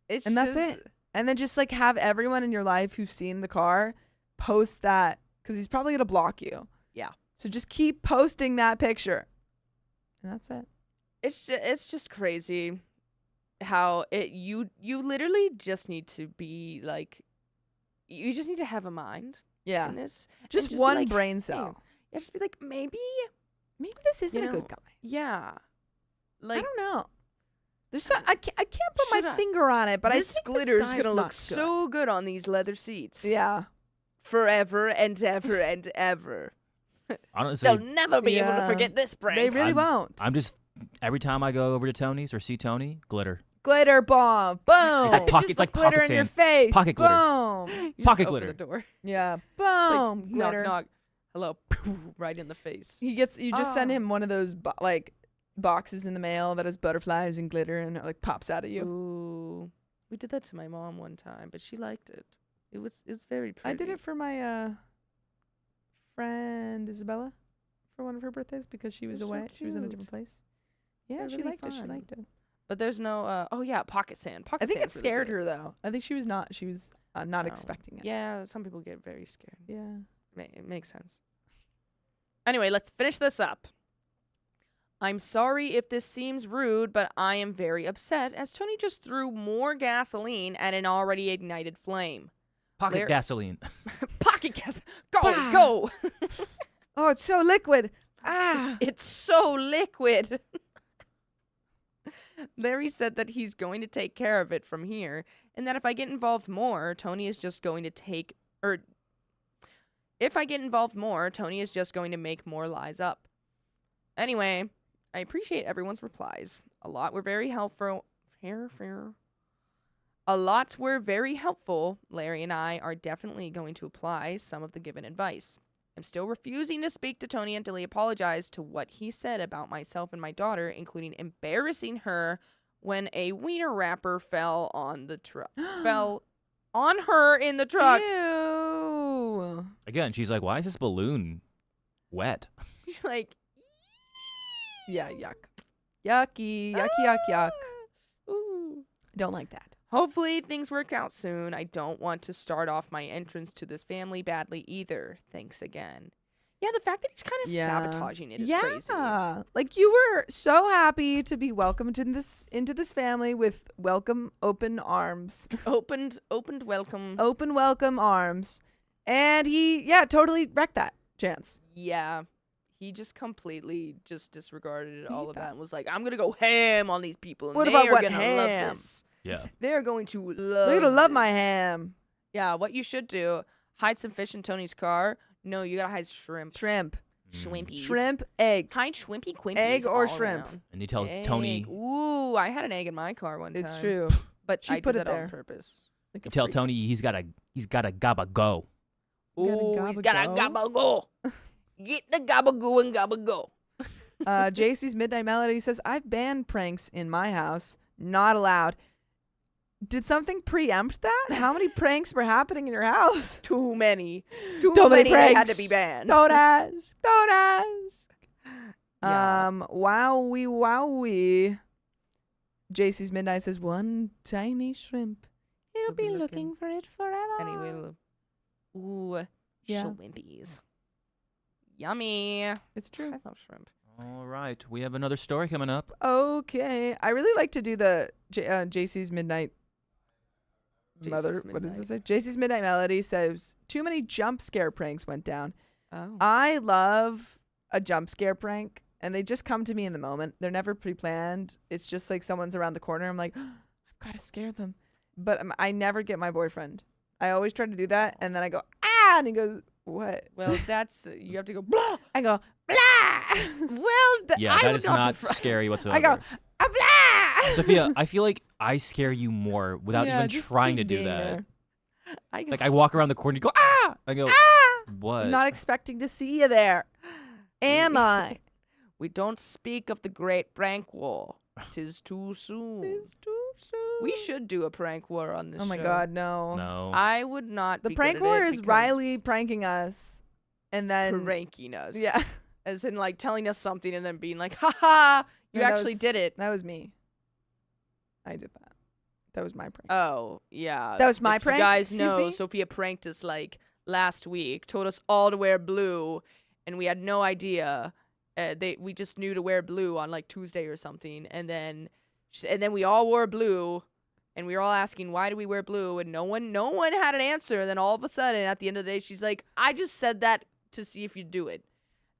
It's And that's just- it. And then just like have everyone in your life who's seen the car post that, because he's probably gonna block you. Yeah. So just keep posting that picture. And that's it. It's just crazy how you literally just need to be like, you just need to have a mind Yeah. in this. and Just be one like, brain hey, cell. Yeah, just be like, maybe, Maybe this isn't you a know, good guy. yeah. I Like, don't know. There's so, I can't put Should my I- finger on it, but this I think glitter is this gonna guy's look not good. so good on these leather seats. Yeah. Forever and ever and ever. Honestly, They'll never be able to Yeah. forget this prank. They really I'm- won't. I'm just every time I go over to Tony's or see Tony, glitter. Glitter bomb. Boom. Like pocket- Just it's like glitter pocket in your sand. face. Pocket glitter. Boom. You just Pocket open glitter. the door. Yeah. It's like, Boom. Glitter. knock knock. Hello. Right in the face. You just send Ah. him one of those boxes in the mail that has butterflies and glitter and it like pops out at you. Ooh. We did that to my mom one time, but she liked it. It's very pretty. I did it for my friend Isabella for one of her birthdays because she was That's so away. She was in a cute. different place. Yeah, They're she really liked it. She fun. liked it. But there's no oh yeah, pocket sand. Pocket I think it sand's really scared good. her though. I think she was not not Oh. expecting it. Yeah, some people get very scared. Yeah. It makes sense. Anyway, let's finish this up. I'm sorry if this seems rude, but I am very upset as Tony just threw more gasoline at an already ignited flame. Pocket Larry- gasoline. Pocket gas. Go, Bah. go. Oh, it's so liquid. Ah. It's so liquid. Larry said that he's going to take care of it from here, and that if I get involved more, Tony is just going to if I get involved more, Tony is just going to make more lies up. Anyway, I appreciate everyone's replies. A lot were very helpful. A lot were very helpful. Larry and I are definitely going to apply some of the given advice. I'm still refusing to speak to Tony until he apologized to what he said about myself and my daughter, including embarrassing her when a wiener wrapper fell on the truck. Fell on her in the truck. Ew. Again, she's like, why is this balloon wet? She's like, Yeah, yuck. Yucky, yuck, yuck. ooh. Don't like that. Hopefully things work out soon. I don't want to start off my entrance to this family badly either. Thanks again. Yeah, the fact that he's kind of Yeah. sabotaging it is crazy. Yeah. Like you were so happy to be welcomed into this family with welcome open arms. Opened welcome. Open welcome arms. And he totally wrecked that chance. Yeah. He just completely just disregarded all of that. that and was like, I'm going to go ham on these people. And What they about are what gonna love ham? this. Yeah. They're going to love They're gonna love my this." ham. Yeah, what you should do, hide some fish in Tony's car. No, you got to hide shrimp. Shrimp. Shrimpy. Shrimp, egg. Hide shrimpy quimpies Egg or all shrimp. around. And you tell Tony, Egg. Ooh, I had an egg in my car one time. It's true. But She I put did it that there. on purpose. Like You a tell freak. Tony he's got a gabba go. Oh, he's got a gabba gabba go. Get the gabba go and gabba go. JC's Midnight Melody says, I've banned pranks in my house. Not allowed. Did something preempt that? How many pranks were happening in your house? Too many. Too Too many many. They had pranks. to be banned. Don't ask. Don't ask. Yeah. Wowie. JC's Midnight says, one tiny shrimp. He'll be looking for it forever. Anyway, ooh, Yeah. shrimpies. Yummy. It's true. I love shrimp. All right, we have another story coming up. Okay. I really like to do the JC's Midnight JC's What does it Midnight. say? JC's Midnight Melody says, too many jump scare pranks went down. Oh. I love a jump scare prank, and they just come to me in the moment. They're never pre-planned. It's just like someone's around the corner. I'm like, I've got to scare them. But I never get my boyfriend. I always try to do that, and then I go, ah, and he goes, what? Well, that's you have to go. Blah. I go, blah. Well, Yeah, I that would is not be scary whatsoever. I go, ah, blah. Sophia, I feel like I scare you more without Yeah, even just trying to do being that. there. I Like I walk around the corner, you go ah! I go Ah! what? I'm not expecting to see you there. Am I? We don't speak of the great prank war. 'Tis too soon. It's too soon. We should do a prank war on this Oh my show. God, no. No. I would not The be prank good at war it is because Riley pranking us, and then pranking us. yeah, As in like telling us something and then being like, haha, you No, that actually was- did it. That was me. I did that. That was my prank. Oh, yeah. That was my If prank? You guys Excuse know, me? Sophia pranked us like last week, told us all to wear blue, and we had no idea. We just knew to wear blue on like Tuesday or something, and then we all wore blue, and we were all asking why do we wear blue, and no one had an answer. And then all of a sudden, at the end of the day, she's like, "I just said that to see if you do it."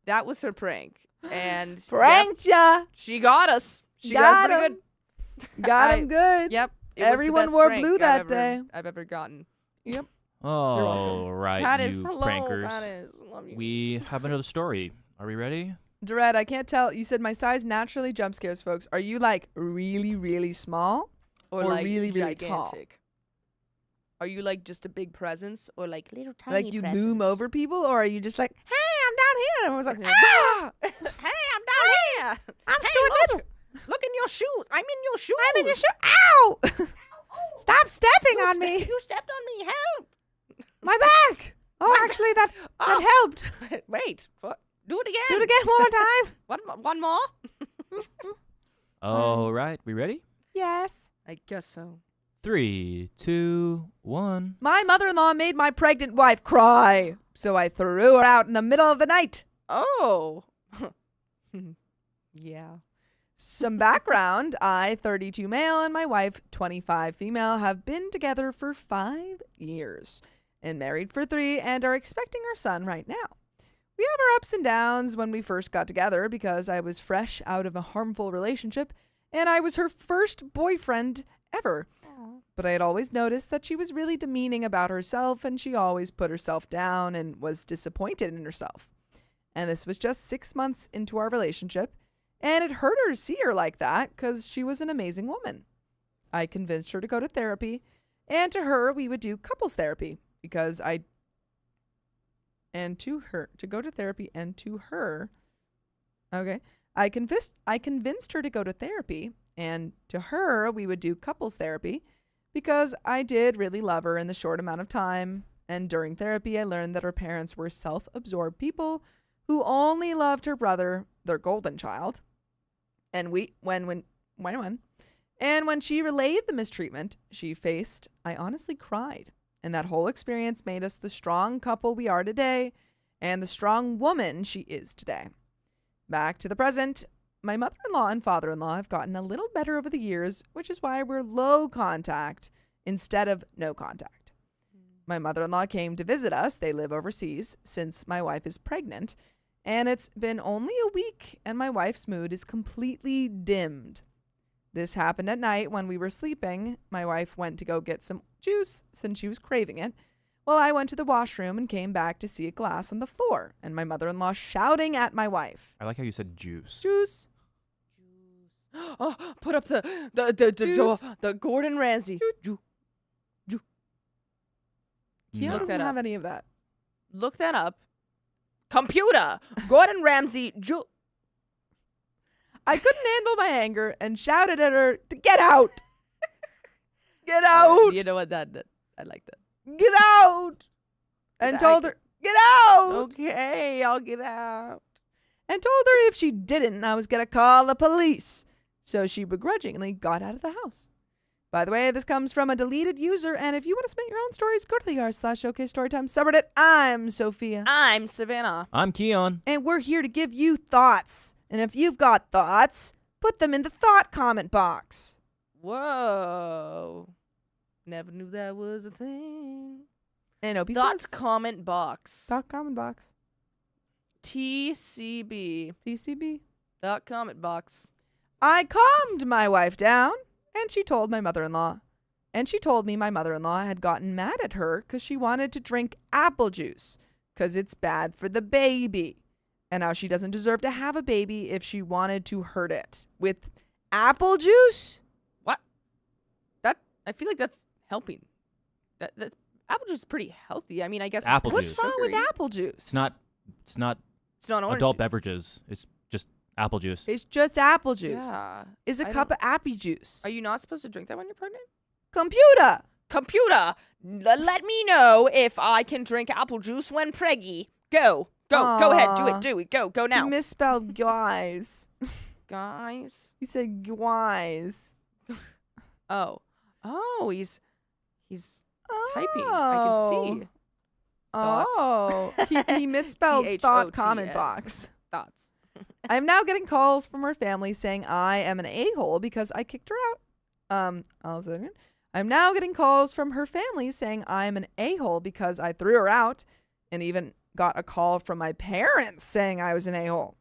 That was her prank, and yep, Pranked ya. she got us. She Got got us pretty him. good. Got him good. Yep. It was the Everyone best wore prank blue I've that ever- day. I've ever gotten. All right, Pattis, you hello, prankers. Pattis, love you. We have another story. Are we ready? Dorette, I can't tell. You said my size naturally jump scares folks. Are you like really, really small? or like really, really tall? gigantic. Are you like just a big presence or like little tiny Like you presence? loom over people, or are you just like, hey, I'm down here? And everyone's like, ah! Hey, I'm down here. I'm Hey, Stuart look. Little. Look in your shoes. I'm in your shoes. I'm in your shoe. Ow! Stop stepping on me. You stepped on me. Help. My back. Oh, actually, that helped. Wait. What? Do it again. Do it again one more time. One more. All right, we ready? Yes. I guess so. 3, 2, 1. My mother-in-law made my pregnant wife cry, so I threw her out in the middle of the night. Oh. Yeah. Some background. I, 32 male, and my wife, 25 female, have been together for 5 years and married for 3 and are expecting our son right now. We have our ups and downs when we first got together because I was fresh out of a harmful relationship and I was her first boyfriend ever. But I had always noticed that she was really demeaning about herself and she always put herself down and was disappointed in herself. And this was just 6 months into our relationship, and it hurt her to see her like that because she was an amazing woman. I convinced her to go to therapy, and to her, we would do couples therapy because I convinced her to go to therapy, and to her, we would do couples therapy because I did really love her in the short amount of time. And during therapy, I learned that her parents were self-absorbed people who only loved her brother, their golden child. And when she relayed the mistreatment she faced, I honestly cried. And that whole experience made us the strong couple we are today and the strong woman she is today. Back to the present, my mother-in-law and father-in-law have gotten a little better over the years, which is why we're low contact instead of no contact. My mother-in-law came to visit us. They live overseas since my wife is pregnant. And it's been only a week and my wife's mood is completely dimmed. This happened at night when we were sleeping. My wife went to go get some juice since she was craving it. Well, I went to the washroom and came back to see a glass on the floor and my mother-in-law shouting at my wife. I like how you said juice. Juice. Oh, put up the Juice. the Gordon Ramsay. Keon Look doesn't that have up. any of that. Look that up. Computer. Gordon Ramsay. I couldn't handle my anger and shouted at her to get out. Get out. You know what? That I like that. Get out. And Good told her, acting. get out. Okay, I'll get out. And told her if she didn't, I was going to call the police. So she begrudgingly got out of the house. By the way, this comes from a deleted user, and if you want to submit your own stories, go to the r/OK Storytime subreddit. I'm Sophia. I'm Savannah. I'm Keon. And we're here to give you thoughts. And if you've got thoughts, put them in the thought comment box. Whoa. Never knew that was a thing. And OP Thoughts says, comment box. thought comment box. TCB. TCB. Thought comment box. I calmed my wife down, and she told my mother-in-law. And she told me my mother-in-law had gotten mad at her because she wanted to drink apple juice because it's bad for the baby. And how she doesn't deserve to have a baby if she wanted to hurt it. With apple juice? What? That I feel like that's helping. That apple juice is pretty healthy. I mean, I guess Apple it's juice. What's wrong with sugary. apple juice? It's not It's not orange adult juice. beverages. It's just apple juice. It's just apple juice. Yeah. Is a I cup of appy juice. Are you not supposed to drink that when you're pregnant? Computer. Computer, let me know if I can drink apple juice when preggy. Go ahead, do it, go now. You misspelled guys. Guys. You said guys. Oh, he's typing. I can see. Thoughts. Oh, he misspelled thought comment THOTS. box. Thoughts. I'm now getting calls from her family saying I am an a-hole because I kicked her out. I'm now getting calls from her family saying I'm an a-hole because I threw her out, and even got a call from my parents saying I was an a-hole.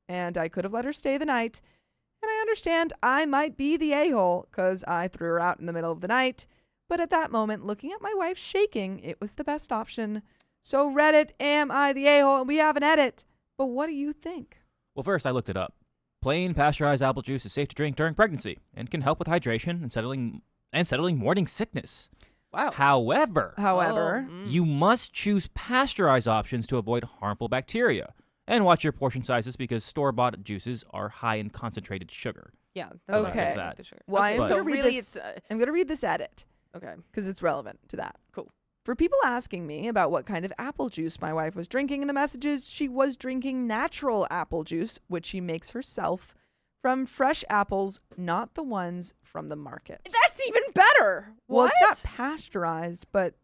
And I could have let her stay the night. And I understand I might be the a-hole because I threw her out in the middle of the night. But at that moment, looking at my wife shaking, it was the best option. So Reddit, am I the a-hole? And we have an edit. But what do you think? Well, first I looked it up. Plain pasteurized apple juice is safe to drink during pregnancy and can help with hydration and settling morning sickness. Wow. However, You you must choose pasteurized options to avoid harmful bacteria. And watch your portion sizes because store-bought juices are high in concentrated sugar. Yeah. Okay. Like the sugar. Well, Okay, I'm so gonna read really, this. it's I'm going to read this edit okay. because it's relevant to that. Cool. For people asking me about what kind of apple juice my wife was drinking in the messages, she was drinking natural apple juice, which she makes herself from fresh apples, not the ones from the market. That's even better. Well, What? it's not pasteurized, but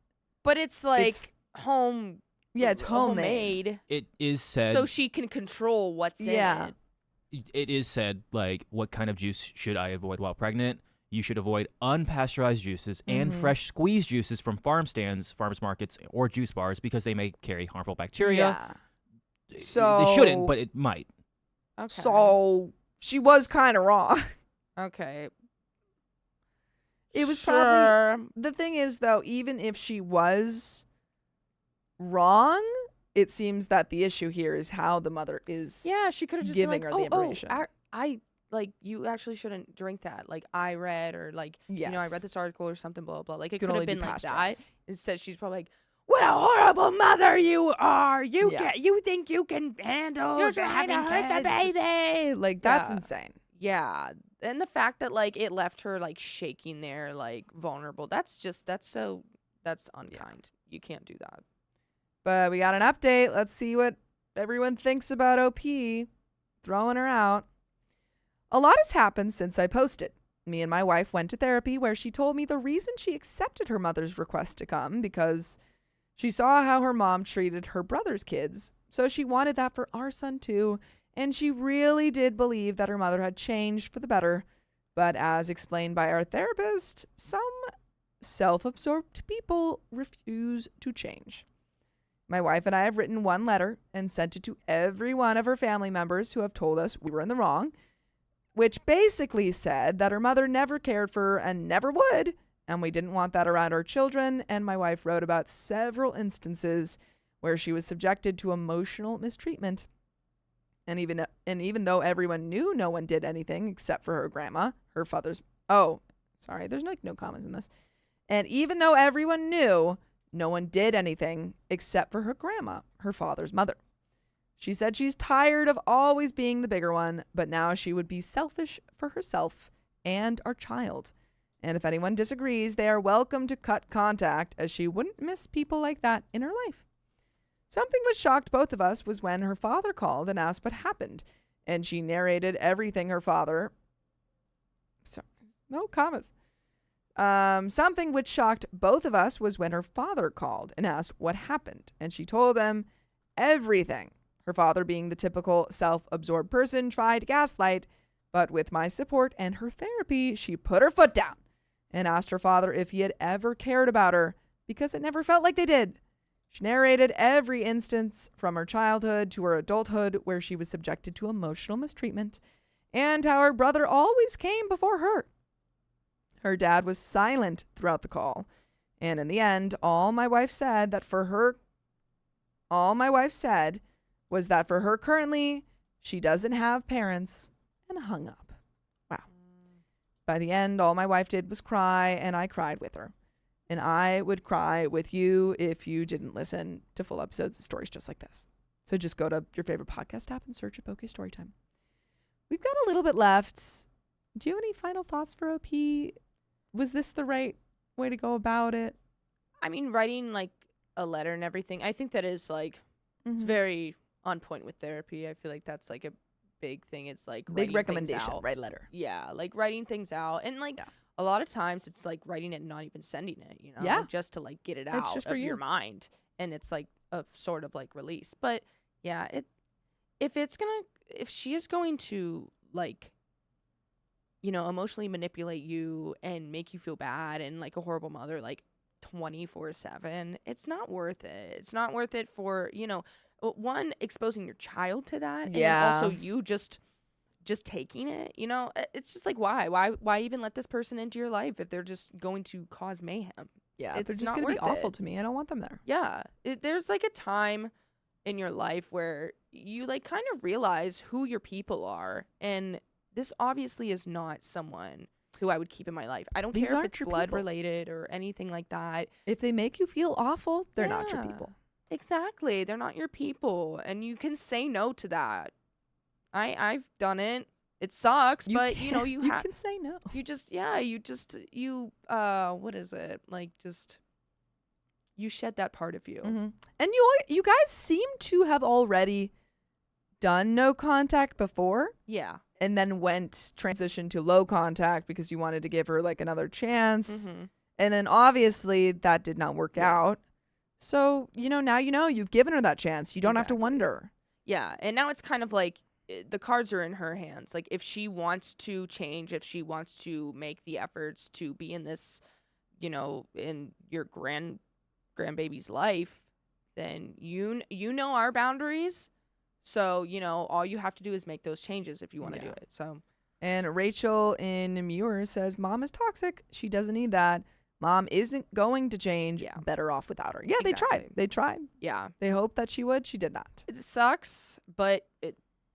But it's like It's- home. yeah, it's homemade. It is said So she can control what's Yeah. in it. it is said, like, what kind of juice should I avoid while pregnant? You should avoid unpasteurized juices and fresh squeezed juices from farm stands, farmers markets, or juice bars because they may carry harmful bacteria. Yeah. They shouldn't, but it might. Okay. So she was kind of wrong. Okay. It was Sure. probably the thing is though, even if she was wrong, it seems that the issue here is how the mother is. Yeah, she could have just giving been her like, the information. I like you actually shouldn't drink that. Like I read or like you know I read Yes. this article or something. Blah blah. Like it Could could have only be been like that. pasteurized. Instead, she's probably like, "What a horrible mother you are! You Yeah. you think you can handle You're trying to having hurt the kids?" baby. Like that's Yeah. insane. Yeah, and the fact that like it left her like shaking there, like vulnerable. That's unkind. You can't do that. But we got an update. Let's see what everyone thinks about OP throwing her out. A lot has happened since I posted. Me and my wife went to therapy where she told me the reason she accepted her mother's request to come because she saw how her mom treated her brother's kids. So she wanted that for our son too. And she really did believe that her mother had changed for the better. But as explained by our therapist, some self-absorbed people refuse to change. My wife and I have written one letter and sent it to every one of her family members who have told us we were in the wrong, which basically said that her mother never cared for her and never would, and we didn't want that around our children. And my wife wrote about several instances where she was subjected to emotional mistreatment. And even though everyone knew no one did anything except for her grandma, her father's... Oh, sorry, there's like no comments in this. And even though everyone knew no one did anything except for her grandma, her father's mother. She said she's tired of always being the bigger one, but now she would be selfish for herself and our child. And if anyone disagrees, they are welcome to cut contact, as she wouldn't miss people like that in her life. Something which shocked both of us was when her father called and asked what happened, and she narrated everything her father... Sorry, no comments. Something which shocked both of us was when her father called and asked what happened, and she told them everything. Her father, being the typical self-absorbed person, tried to gaslight, but with my support and her therapy, she put her foot down and asked her father if he had ever cared about her, because it never felt like they did. She narrated every instance from her childhood to her adulthood where she was subjected to emotional mistreatment, and how her brother always came before her. Her dad was silent throughout the call, and in the end, all my wife said was that for her currently, she doesn't have parents, and hung up. Wow. By the end, all my wife did was cry, and I cried with her. And I would cry with you if you didn't listen to full episodes of stories just like this. So just go to your favorite podcast app and search up OK Storytime. We've got a little bit left. Do you have any final thoughts for OP? Was this the right way to go about it? I mean, writing like a letter and everything, I think that is like, it's very on point with therapy. I feel like that's like a big thing. It's like big recommendation, write letter. Yeah, like writing things out. And like a lot of times it's like writing it and not even sending it, you know? Yeah. Just to like get it out just of your mind. And it's like a sort of like release. But yeah, if she is going to like, you know, emotionally manipulate you and make you feel bad and like a horrible mother, like 24/7, it's not worth it. It's not worth it for, you know, one, exposing your child to that. Yeah. And also you just taking it, you know, it's just like, why even let this person into your life if they're just going to cause mayhem? Yeah. It's they're just not going to be worth awful it. to me. I don't want them there. Yeah. There's like a time in your life where you like kind of realize who your people are. And this obviously is not someone who I would keep in my life. I don't These care if aren't it's your blood people. related or anything like that. If they make you feel awful, they're not your Yeah. people. Exactly. They're not your people. And you can say no to that. I've done it. It sucks, but you know, you can say no. What is it? Like just you shed that part of you. Mm-hmm. And you guys seem to have already done no contact before. Yeah. And then transitioned to low contact because you wanted to give her like another chance. Mm-hmm. And then obviously that did not work out. So, you know, now you know you've given her that chance. You don't have to wonder. Yeah. And now it's kind of like the cards are in her hands. Like if she wants to change, if she wants to make the efforts to be in this, you know, in your grandbaby's life, then you know our boundaries. So, you know, all you have to do is make those changes if you want to do it. So, and Rachel in Muir says, Mom is toxic. She doesn't need that. Mom isn't going to change. Yeah. Better off without her. Yeah, exactly. They tried. Yeah. They hoped that she would. She did not. It sucks, but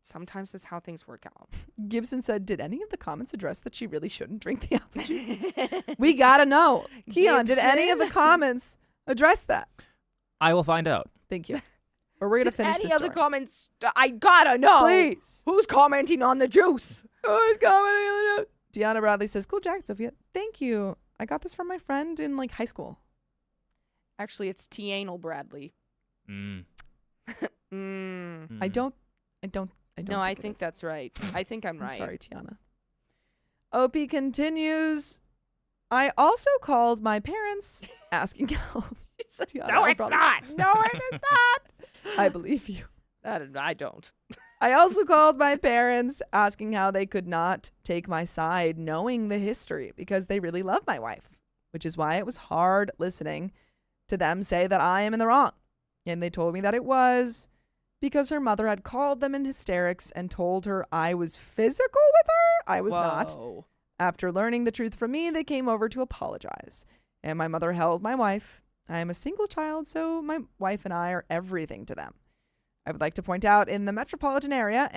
sometimes that's how things work out. Gibson said, did any of the comments address that she really shouldn't drink the apple juice? We gotta know. Keon, did any of the comments address that? I will find out. Thank you. Or we're gonna finish this Any other story. comments? I gotta know. Please. Who's commenting on the juice? Who's commenting on the juice? Deanna Bradley says, cool jacket, Sophia. Thank you. I got this from my friend in like high school. Actually, it's T-Anal Bradley. Mm. I don't No, I think that's right. I think I'm right. I'm sorry, Tiana. OP continues. I also called my parents asking help. Tiana, No, it's not. No, it is not. I believe you. I don't. I also called my parents asking how they could not take my side knowing the history because they really love my wife, which is why it was hard listening to them say that I am in the wrong. And they told me that it was because her mother had called them in hysterics and told her I was physical with her. I was not. After learning the truth from me, they came over to apologize. And my mother held my wife. I am a single child, so my wife and I are everything to them. I would like to point out in the metropolitan area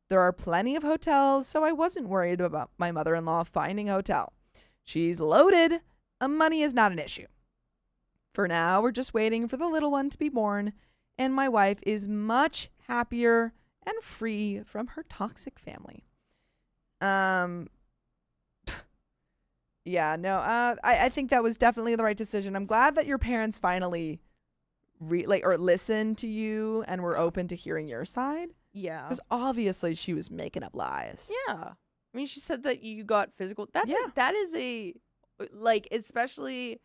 there are plenty of hotels, so I wasn't worried about my mother-in-law finding a hotel. She's loaded. Money is not an issue. For now, we're just waiting for the little one to be born, and my wife is much happier and free from her toxic family. Yeah, no, I think that was definitely the right decision. I'm glad that your parents finally listened to you and were open to hearing your side. Yeah. Because obviously she was making up lies. Yeah. I mean, she said that you got physical. That is a, especially.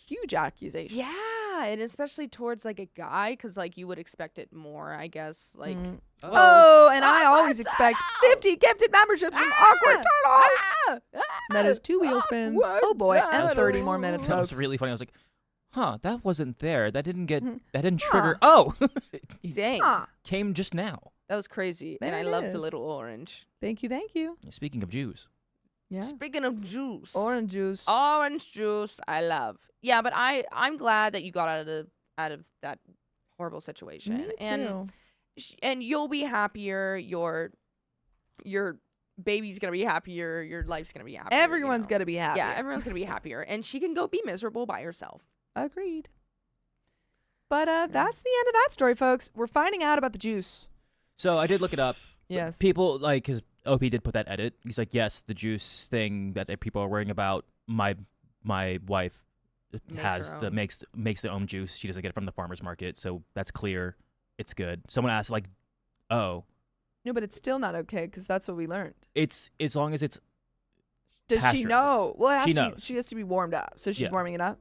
Huge accusation. Yeah. And especially towards, like, a guy, because, like, you would expect it more, I guess. Like. I always expect 50 gifted memberships from Awkward Turtle. That is 2 wheel spins. Oh boy, and 30 more minutes, That folks. was really funny. I was like, that wasn't there. That didn't trigger. Dang. Came just now. That was crazy. There and I it love the is. little orange. Thank you. Speaking of Jews. Yeah. Speaking of juice. Orange juice. Orange juice, I love. Yeah, but I'm glad that you got out of that horrible situation. Me too. And you'll be happier. Your baby's gonna be happier. Your life's gonna be happier. Everyone's gonna be happy. Yeah, everyone's gonna be happier, and she can go be miserable by herself. Agreed. But that's the end of that story, folks. We're finding out about the juice. So I did look it up. Yes. People, like, his OP did put that edit. He's like, yes, the juice thing that people are worrying about, my wife makes their own juice. She doesn't get it from the farmer's market, so that's clear. It's good. Someone asked, like, oh. No, but it's still not okay because that's what we learned. It's as long as it's Does she pasteurized. know? Well, She knows. She has to be warmed up. So she's Yeah. warming it up.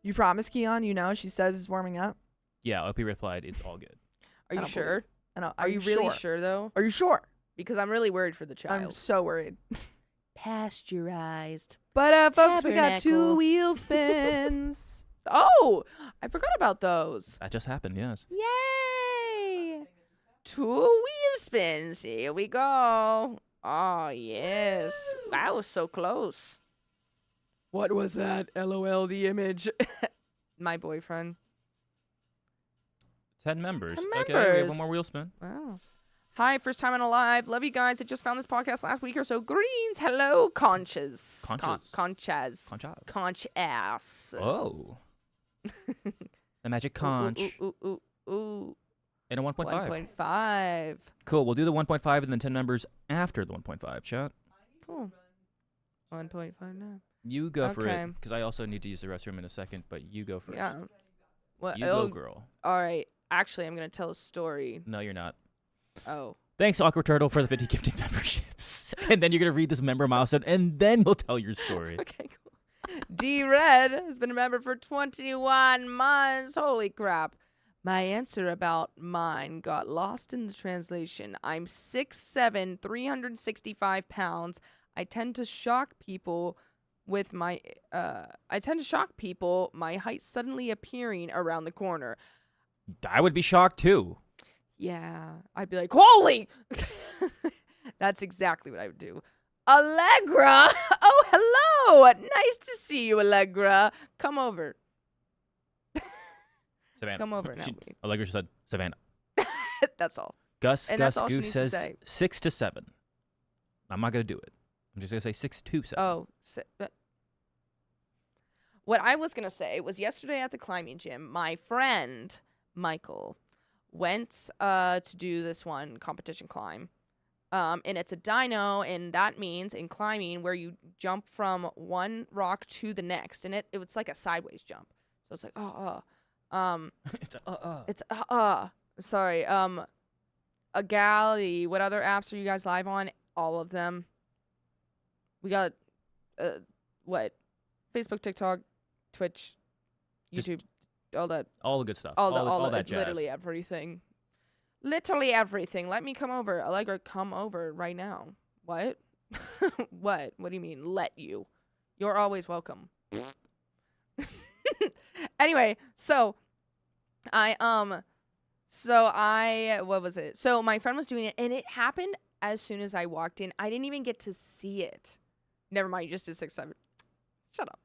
You promise, Keon? You know she says it's warming up. Yeah, OP replied, it's all good. Are I you don't sure? I know. Are you really sure though? Are you sure? Because I'm really worried for the child. I'm so worried. Pasteurized. But folks, we got Tabernacle. 2 wheel spins. Oh, I forgot about those. That just happened, yes. Yay! 2 wheel spins. Here we go. Oh, yes. That was so close. What was that? LOL, the image. My boyfriend. 10 members. 10 Okay, we have members. one more wheel spin. Wow. Hi, first time on Alive. Love you guys. I just found this podcast last week or so. Greens. Hello, conches. Conches. Conchas. Concha. Conch ass. Oh. The magic conch. Ooh. And a 1.5. 1.5. Cool. We'll do the 1.5 and then 10 members after the 1.5. Chat. Cool. 1.5 now. You go for Okay. it, because I also need to use the restroom in a second, but you go first. Yeah. What? You go, girl. All right. Actually, I'm going to tell a story. No, you're not. Oh. Thanks, Awkward Turtle, for the 50 gifted memberships. And then you're going to read this member milestone, and then you'll tell your story. Okay, cool. D Red has been a member for 21 months. Holy crap. My answer about mine got lost in the translation. I'm 6'7", 365 pounds. I tend to shock people with my my height suddenly appearing around the corner. I would be shocked, too. Yeah, I'd be like, holy! That's exactly what I would do. Allegra! Oh, hello! Nice to see you, Allegra. Come over. Savannah. Come over now. Allegra said, Savannah. That's all. Gus And that's all she Goose needs to says say. 6 to 7. I'm not going to do it. I'm just going to say 6 to 7. Oh. What I was going to say was yesterday at the climbing gym, my friend, Michael, went to do this one competition climb. And it's a dyno, and that means in climbing where you jump from one rock to the next, and it's like a sideways jump. So it's like sorry. A galley. What other apps are you guys live on? All of them. We got what? Facebook, TikTok, Twitch, YouTube, all that. All the good stuff. All that jazz. literally everything. Literally everything. Let me come over. Allegra, come over right now. What? What? What do you mean, let you? You're always welcome. Anyway, so what was it? So my friend was doing it, and it happened as soon as I walked in. I didn't even get to see it. Never mind, you just did 6'7". Shut up.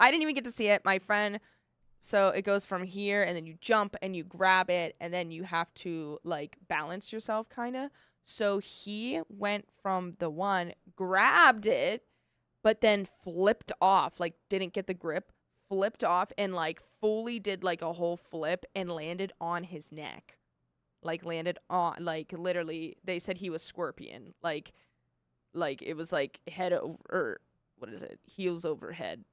I didn't even get to see it. My friend, so it goes from here and then you jump and you grab it and then you have to like balance yourself kind of. So he went from the one, grabbed it, but then flipped off, like didn't get the grip, flipped off and like fully did like a whole flip and landed on his neck. Like landed on, like literally they said he was scorpion. Like it was like head over, or what is it? Heels over head.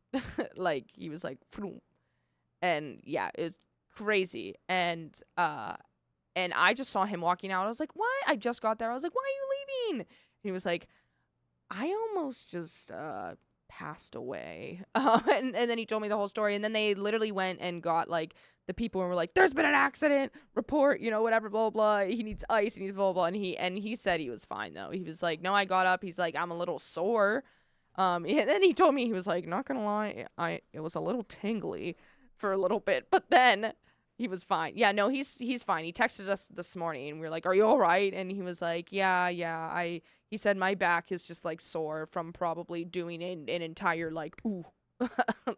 Like he was like, phoom. And yeah, it's crazy. And I just saw him walking out. I was like, what? I just got there. I was like, why are you leaving? And he was like, I almost just passed away. And then he told me the whole story. And then they literally went and got like the people and were like, there's been an accident, report, you know, whatever, blah, blah, blah. He needs ice, he needs blah, blah, blah. And he said he was fine though. He was like, no, I got up. He's like, I'm a little sore. And then he told me, he was like, not gonna lie, it was a little tingly for a little bit, but then he was fine. Yeah, no, he's fine. He texted us this morning and we were like, are you all right? And he was like, yeah, he said my back is just like sore from probably doing an entire like, ooh,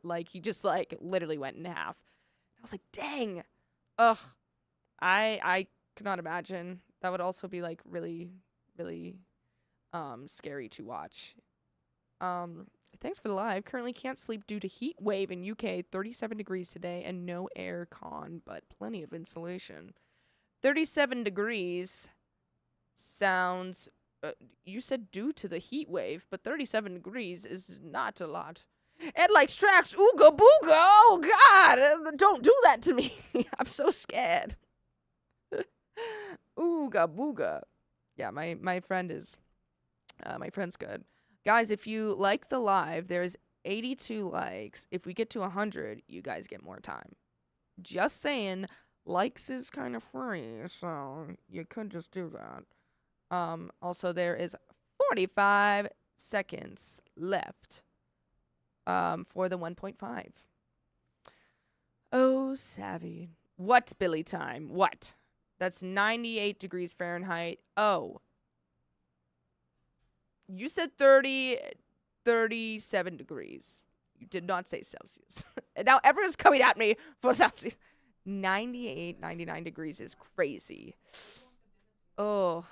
like he just like literally went in half. I was like, dang. Ugh. I could not imagine. That would also be like really, really scary to watch. Thanks for the live. Currently can't sleep due to heat wave in UK. 37 degrees today and no air con, but plenty of insulation. 37 degrees sounds... you said due to the heat wave, but 37 degrees is not a lot. Ed likes tracks. Ooga booga. Oh, God. Don't do that to me. I'm so scared. Ooga booga. Yeah, my friend is... my friend's good. Guys, if you like the live, there's 82 likes. If we get to 100, you guys get more time. Just saying, likes is kind of free, so you could just do that. Also, there is 45 seconds left for the 1.5. Oh, savvy. What, Billy time? What? That's 98 degrees Fahrenheit. Oh. You said 37 degrees. You did not say Celsius. And now everyone's coming at me for Celsius. 98, 99 degrees is crazy. Oh.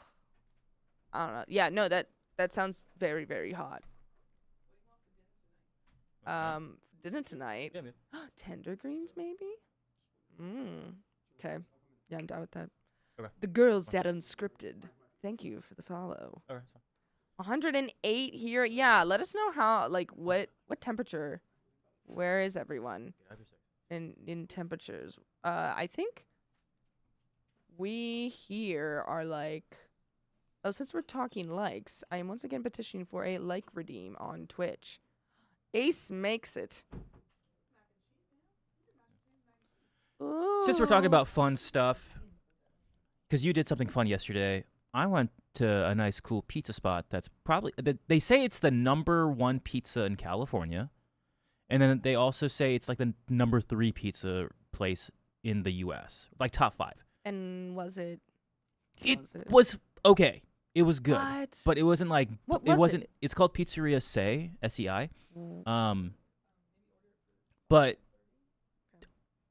I don't know. Yeah, no, that sounds very, very hot. Dinner tonight. Yeah, man. Tender greens, maybe? Okay. Yeah, I'm down with that. Okay. The girls dad unscripted. Thank you for the follow. All right. 108 here. Yeah, let us know how, like, what temperature. Where is everyone in temperatures? I think we here are like, oh, since we're talking likes, I am once again petitioning for a like redeem on Twitch. Ace makes it. Ooh. Since we're talking about fun stuff, because you did something fun yesterday, I went to a nice, cool pizza spot that's probably... They say it's the #1 pizza in California, and then they also say it's like the #3 pizza place in the U.S., like top 5. And was it? It was okay. It was good, What? but it wasn't like... What it was wasn't. it? It's called Pizzeria Sei, S-E-I. But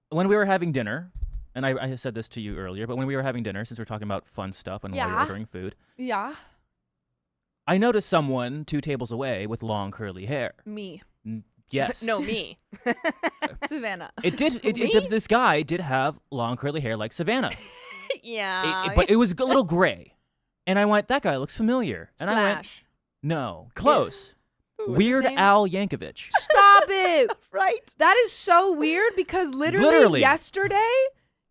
when we were having dinner... And I said this to you earlier, but when we were having dinner, since we're talking about fun stuff and while you're ordering food, Yeah. I noticed someone 2 tables away with long curly hair. Me. Yes. No, me. Savannah. This guy did have long curly hair like Savannah. Yeah. But it was a little gray. And I went, that guy looks familiar. And I went, Slash. no, close. What's his Weird name? Al Yankovic. Stop it. Right. That is so weird because literally. Yesterday,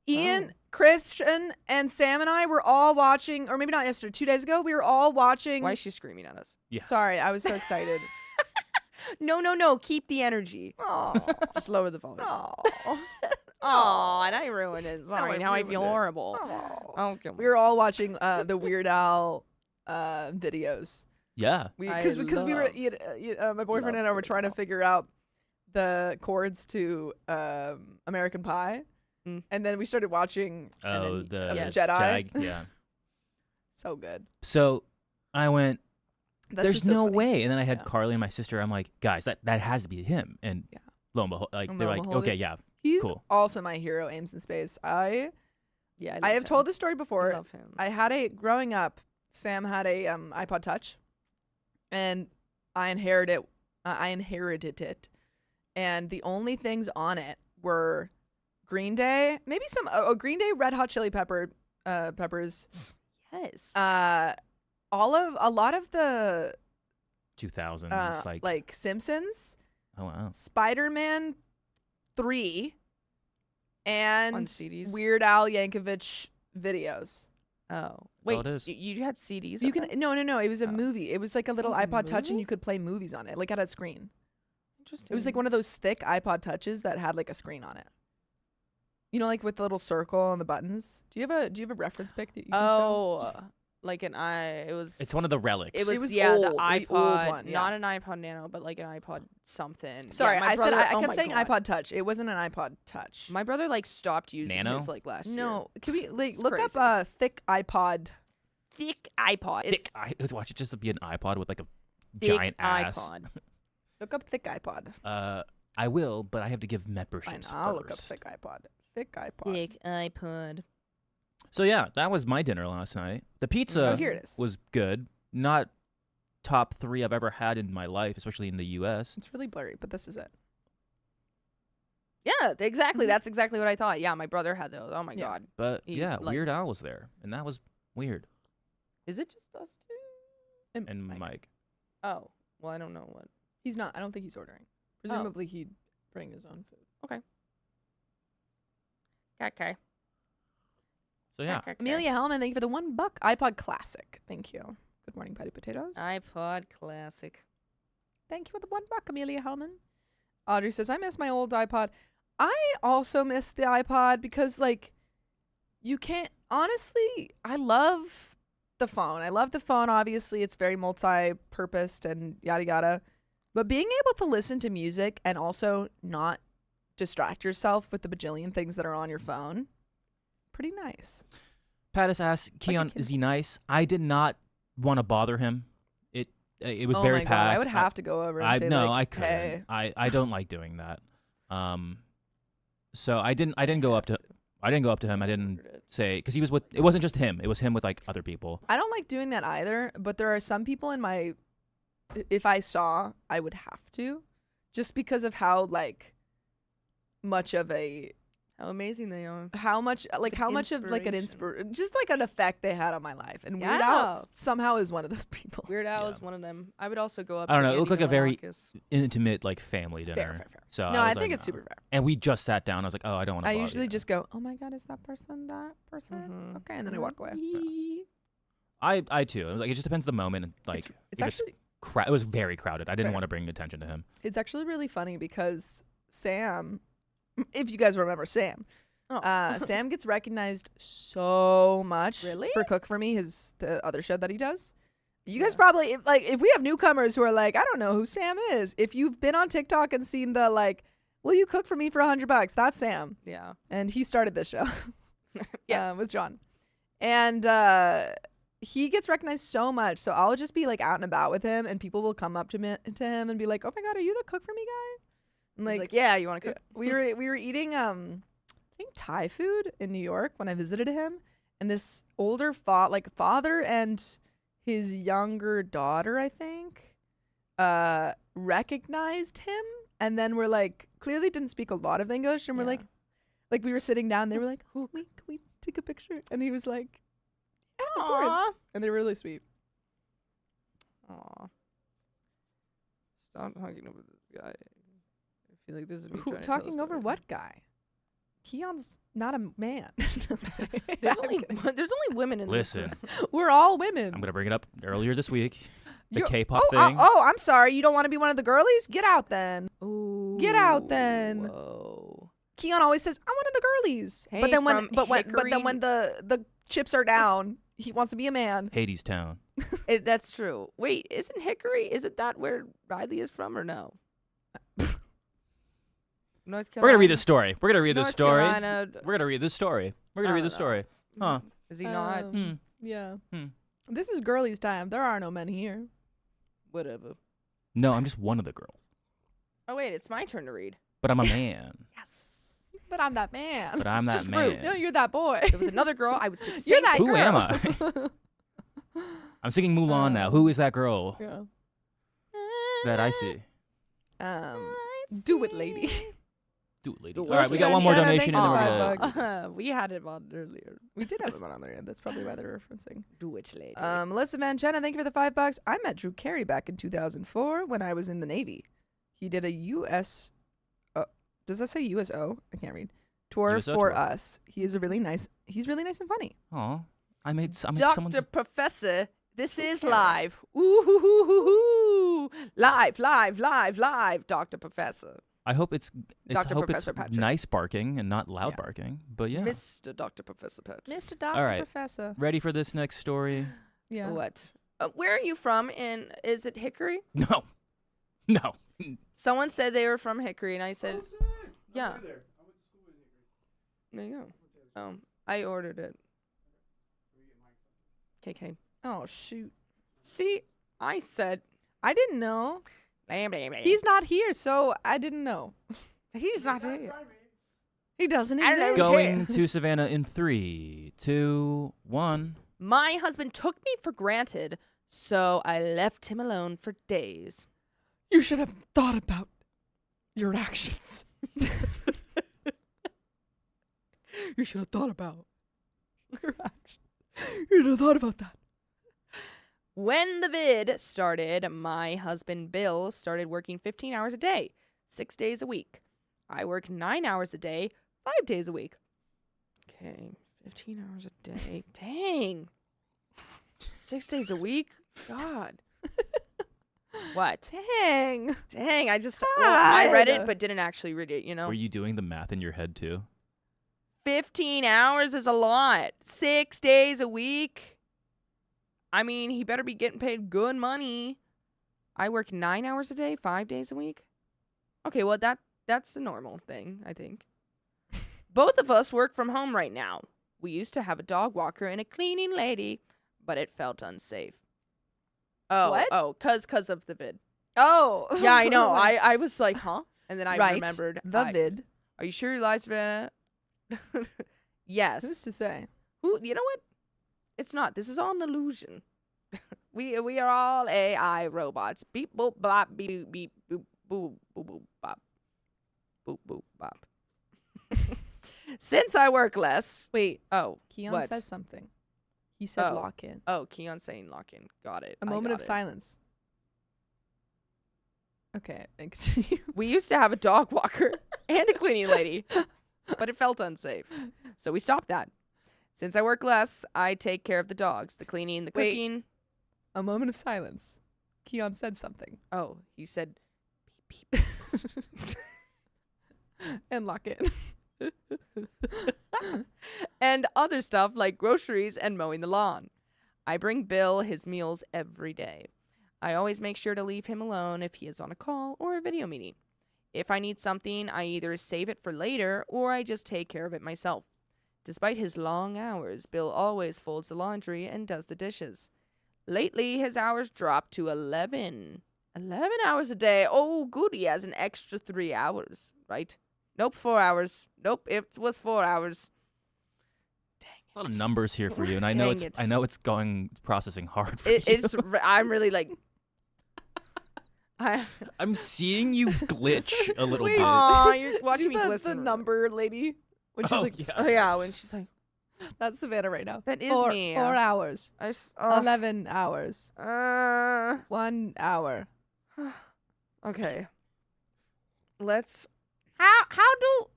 Ian, Christian, and Sam and I were all watching, or maybe not yesterday, 2 days ago, we were all watching. Why is she screaming at us? Yeah. Sorry, I was so excited. No. Keep the energy. Oh. Just lower the volume. Oh. Oh, and I ruined it. Sorry. I Now I feel ruined it. horrible. Oh. Okay. We were all watching the Weird Al videos. Yeah. Because we were, my boyfriend and I were trying to figure out the chords to American Pie. And then we started watching the Jedi. Yeah. So good. So I went, That's there's just so no funny. way. And then I had Yeah. Carly and my sister. I'm like, guys, that has to be him. And lo and behold, like Lo they're and like, behold, okay, yeah, He's cool. also my hero, Ames in Space. I Yeah, have told this story I before. love him. I had growing up, Sam had a iPod Touch, and I inherited it, and the only things on it were Green Day, maybe some Green Day, Red Hot Chili Peppers, Yes. a lot of the 2000s, like Simpsons, oh wow, Spider-Man 3, On and CDs? Weird Al Yankovic videos. Oh. Wait, Wait, it is. you had CDs? You of can them? no. It was a Oh. movie. It was like a little was a iPod Touch, and movie? you could play movies on it, like at a screen. Interesting. It was like one of those thick iPod Touches that had like a screen on it. You know, like with the little circle and the buttons. Do you have a reference pic that you can show? Like it was. It's one of the relics. It was old, the old iPod, one, yeah. not an iPod Nano, but like an iPod something. Sorry, Yeah, my I said brother- I oh kept my saying God. iPod Touch. It wasn't an iPod Touch. My brother like stopped using Nano? his like last year. No, can we like It's look crazy. up thick iPod? Thick iPod. thick. Watch it just be an iPod with like a thick giant ass. iPod. Look up thick iPod. I will, but I have to give memberships Fine, I'll look up first. thick iPod. Thick iPod. Thick iPod. So yeah, that was my dinner last night. The pizza Oh, here it is. was good. Not top 3 I've ever had in my life, especially in the U.S. It's really blurry, but this is it. Yeah, exactly. Mhm. That's exactly what I thought. Yeah, my brother had those. Oh my Yeah. God. But He yeah, Weird likes- Al was there, and that was weird. Is it just us two? And Mike. Oh, well, I don't know what. He's not. I don't think he's ordering. Presumably he'd bring his own food. Okay. So yeah, Amelia Hellman, thank you for the $1 iPod Classic. Thank you. Good morning, Patty Potatoes. iPod Classic. Thank you for the $1, Amelia Hellman. Audrey says, I miss my old iPod. I also miss the iPod because, like, you can't, honestly, I love the phone. I love the phone, obviously. It's very multi-purposed and yada yada. But being able to listen to music and also not distract yourself with the bajillion things that are on your phone, pretty nice. Pattis asked, Keon, is he nice? I did not want to bother him. It was oh very my packed. God, I would have to go over and say, no, like, I couldn't. hey. I don't like doing that. So I didn't go up to him. I didn't say, because he was with, it wasn't just him. It was him with like other people. I don't like doing that either, but there are some people in my, if I saw, I would have to, just because of how, like, much of a, How amazing they are. how much of like an just like an effect they had on my life. And Weird Al Yeah. somehow is one of those people. Weird Al Yeah. is one of them. I would also go up. I don't to know, it looked Andy like a very Milonakis. Intimate like family dinner. Fair. So No, I I was think like, it's super fair. And we just sat down. I was like, oh, I don't want to. I usually just go, oh my God, is that person that person? Mhm. Okay, and then I walk away. I too. Like it just depends on the moment. And, like It's it was actually it was very crowded. I didn't Fair. want to bring attention to him. It's actually really funny because Sam, if you guys remember Sam, Oh. Sam gets recognized so much Really? for Cook For Me, the other show that he does. You guys Yeah. probably, if we have newcomers who are like, I don't know who Sam is. If you've been on TikTok and seen the like, will you cook for me for $100? That's Sam. Yeah. And he started this show Yes. with John. And he gets recognized so much. So I'll just be like out and about with him and people will come up to him and be like, oh my God, are you the Cook For Me guy? I'm He's like, yeah, you want to cook? we were eating I think Thai food in New York when I visited him, and this older father and his younger daughter, I think, recognized him, and then we're like, clearly didn't speak a lot of English, and we're Yeah. like we were sitting down, they were like, oh, can we take a picture? And he was like, yeah, of course. Aw. And they were really sweet. Aw. Stop talking over this guy. I feel like this is me Who, trying to tell a talking over story. what guy? Keon's not a man. There's only women in Listen, this. We're all women. I'm gonna bring it up earlier this week. The You're- K-pop oh, thing. I'm sorry. You don't want to be one of the girlies? Get out then. Ooh. Get out then. Whoa. Keon always says, "I'm one of the girlies." Hey, but then when from but when Hickory- the chips are down, he wants to be a man. Hades Town. That's true. Wait, isn't Hickory? Isn't that where Riley is from, or no? North Carolina. We're gonna read this story. We're gonna read this North story. Carolina, We're gonna read this story. We're gonna I read don't this know. story. Huh. Is he not? Yeah. Hmm. This is girlies' time. There are no men here. Whatever. No, I'm just one of the girls. Oh wait, it's my turn to read. But I'm a man. Yes. But I'm that man. But I'm that Just rude. man. No, you're that boy. If it was another girl, I would say the same You're that thing. Who girl. am I? I'm singing Mulan now. Who is that girl Yeah. that I see? Do it, lady. Do it, lady. Do All right, it. we got one more Jenna, donation thank and then you. we're $5. gonna. We had it on earlier. We did have him on there. That's probably why they're referencing. Do it, lady. Melissa Manchena, thank you for the $5. I met Drew Carey back in 2004 when I was in the Navy. He did a U.S. Does that say USO? I can't read. Tour USO for tour. us. He's really nice and funny. Aw, I made Dr. someone's. Professor, this is live. Ooh, live, Dr. Professor. I hope it's. Dr. I hope Professor it's Patrick. nice barking and not loud Yeah. barking. But yeah, Mr. Dr. Professor Patrick. Mr. Dr. All right. Professor. ready for this next story? Yeah. What? Where are you from? Is it Hickory? No, no. Someone said they were from Hickory, and I said, yeah. There you go. I ordered it. KK. Oh, shoot. See, I said, I didn't know. blah, blah, blah. He's not here, so I didn't know. He's not here. He doesn't I exist. don't Going to Savannah in 3, 2, 1. My husband took me for granted, so I left him alone for days. You should have thought about your actions. You should have thought about your actions. You should have thought about that. When the vid started, my husband Bill started working 15 hours a day, 6 days a week. I work 9 hours a day, 5 days a week. Okay, 15 hours a day. Dang. 6 days a week? God. What? Dang. Dang, I read it God. but didn't actually read it, you know? Were you doing the math in your head too? 15 hours is a lot. 6 days a week. I mean, he better be getting paid good money. I work 9 hours a day, 5 days a week. Okay, well, that's a normal thing, I think. Both of us work from home right now. We used to have a dog walker and a cleaning lady, but it felt unsafe. Oh, What? Oh, cause of the vid. Oh. Yeah, I know. I was like, huh? And then I right. remembered. The vid. Are you sure you're live, Savannah? Yes. Who's to say? Who? You know what? It's not. This is all an illusion. We are all AI robots. Beep boop bop beep beep boop boop boop boop bop boop boop bop. Since I work less. Wait. Oh, Keon what? says something. He said Oh. lock in. Oh, Keon saying lock in. Got it. A I moment got of it. silence. Okay, and continue. We used to have a dog walker and a cleaning lady, but it felt unsafe. So we stopped that. Since I work less, I take care of the dogs, the cleaning, the Wait. cooking. A moment of silence. Keon said something. Oh, he said beep beep. And lock in. And other stuff like groceries and mowing the lawn. I bring Bill his meals every day. I always make sure to leave him alone if he is on a call or a video meeting. If I need something, I either save it for later or I just take care of it myself. Despite his long hours, Bill always folds the laundry and does the dishes. Lately, his hours dropped to 11. 11 hours a day. Oh, good. He has an extra 3 hours, right? Nope, 4 hours. Nope, it was 4 hours. Dang A lot of numbers here for you, and I Dang know it. it's processing hard for you. I'm really like. I'm seeing you glitch a little Wait. bit. Aw, you're watching Do me the glisten. number lady when she's Oh, like, yeah. Oh yeah, when she's like, that's Savannah right now. that is 4 me. 4 hours. 11 hours. 1 hour. Okay. Let's. How do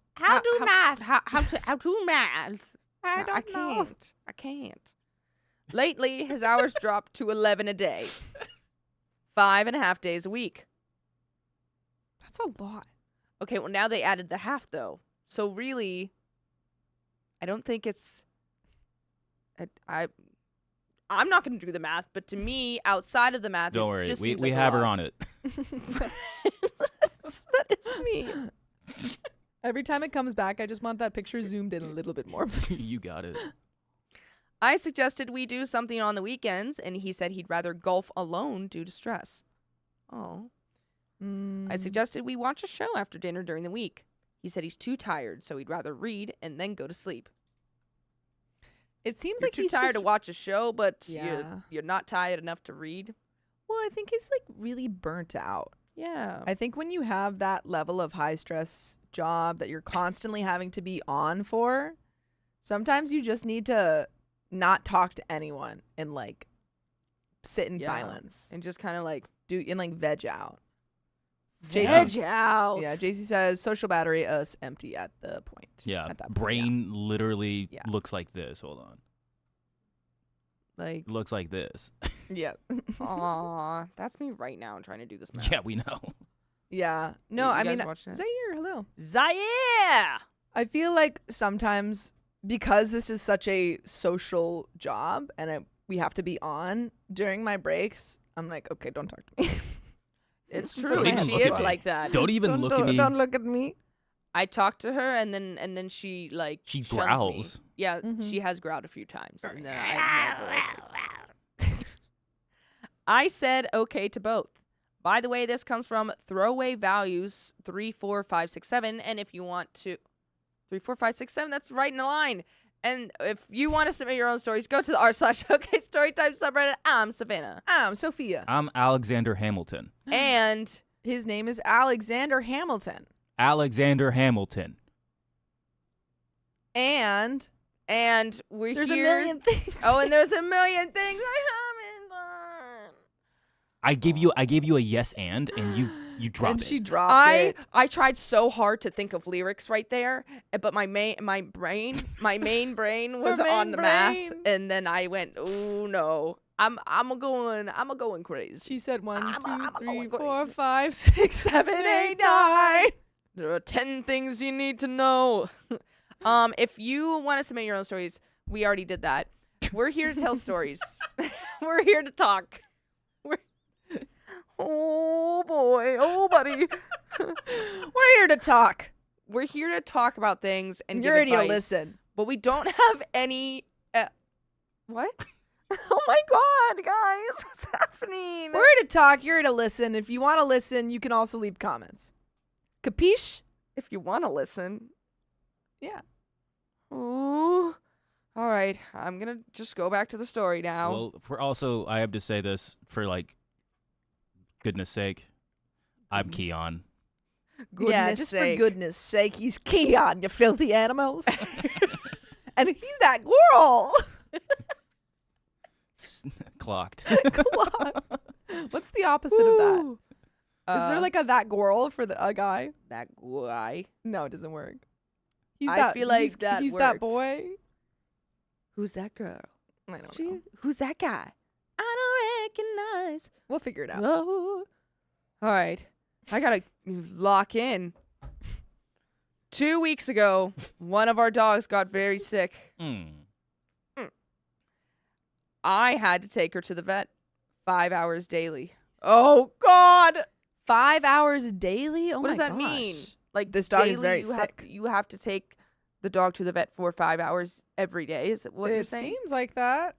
math? How do math? I don't know. I can't. Lately, his hours dropped to 11 a day. 5.5 days a week. That's a lot. Okay, well now they added the half though. So really, I don't think it's. I'm not going to do the math, but to me, outside of the math, Don't it worry, just we seems like have a her lot. on it. That is me. Every time it comes back, I just want that picture zoomed in a little bit more. You got it. I suggested we do something on the weekends, and he said he'd rather golf alone due to stress. Oh. I suggested we watch a show after dinner during the week. He said he's too tired, so he'd rather read and then go to sleep. It seems You're like too he's tired just to watch a show, but Yeah. you're not tired enough to read. Well, I think he's like really burnt out. Yeah. I think when you have that level of high stress job that you're constantly having to be on for, sometimes you just need to not talk to anyone and like sit in silence And just kind of like veg out. veg Jason's- out. Yeah, JC says social battery is empty at the point. Yeah, at that point, brain literally Yeah. looks like this. Hold on. Like, Looks like this. Yeah. aw, that's me right now trying to do this math. Yeah, we know. Yeah. No, You I guys mean, watching it? Zaire, hello. Zaire! I feel like sometimes because this is such a social job and we have to be on during my breaks, I'm like, okay, don't talk to me. It's Don't true. even She look at is me. like that. Don't even look at me. Don't look at me. I talk to her and then she like She shuns me. growls. Yeah, Mhm. she has growled a few times. And then I said okay to both. By the way, this comes from Throwaway Values 34567, and if you want to 34567, that's right in the line. And if you want to submit your own stories, go to the r/OK Storytime subreddit. I'm Savannah, I'm Sophia. I'm Alexander Hamilton. and His name is Alexander Hamilton. Alexander Hamilton. And we're there's here. a million things. Oh, and there's a million things I haven't done. I gave you a yes and you drop and it. she dropped it. I tried so hard to think of lyrics right there, but my main brain was Her on main the math, brain. and then I went, oh no, I'm going crazy. She said 1, I'm 2, going 3, 4, crazy. 5, 6, 7, 8, 9. There are 10 things you need to know. If you want to submit your own stories, we already did that. We're here to tell stories. We're here to talk. Oh boy, oh buddy. We're here to talk. We're here to talk about things and You're give ready to advice, listen. but we don't have any. What? Oh my god, guys, what's happening? We're here to talk. You're here to listen. If you want to listen, you can also leave comments. Capiche? If you want to listen. Yeah. Ooh. All right, I'm gonna just go back to the story now. Well, for also, I have to say this for like goodness sake. I'm Goodness. Keon. Yeah, just for goodness sake, he's Keon, you filthy animals. And he's that girl. Clocked. What's the opposite of that? Woo. Is there like a that girl for a guy? that guy? No, it doesn't work. He's I that, feel like he's, that he's that worked. boy. Who's that girl? I don't know. Who's that guy? I don't recognize. We'll figure it out. Oh. All right. I gotta lock in. 2 weeks ago, one of our dogs got very sick. I had to take her to the vet 5 hours daily. Oh, God. 5 hours daily? Oh What my does that gosh. mean? Like, This dog is daily, very you sick. you have to take the dog to the vet for 5 hours every day. Is that what you're It saying? seems like that.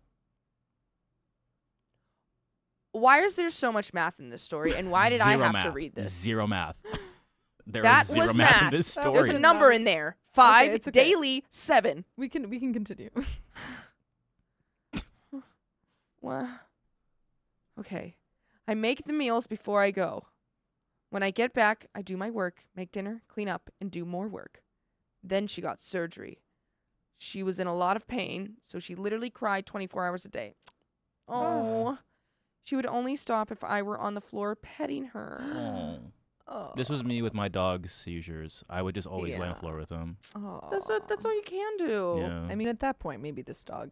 Why is there so much math in this story? And why did I Zero have math. to read this? Zero math. There That is zero was math math. in this That story. was There's a Sorry. number in there. 5, it's okay. daily, 7. We can continue. Well, okay. I make the meals before I go. When I get back, I do my work, make dinner, clean up, and do more work. Then she got surgery. She was in a lot of pain, so she literally cried 24 hours a day. Oh. She would only stop if I were on the floor petting her. Oh. Oh. This was me with my dog's seizures. I would just always lay on the Yeah. floor with him. Oh. That's all you can do. Yeah. I mean, at that point, maybe this dog,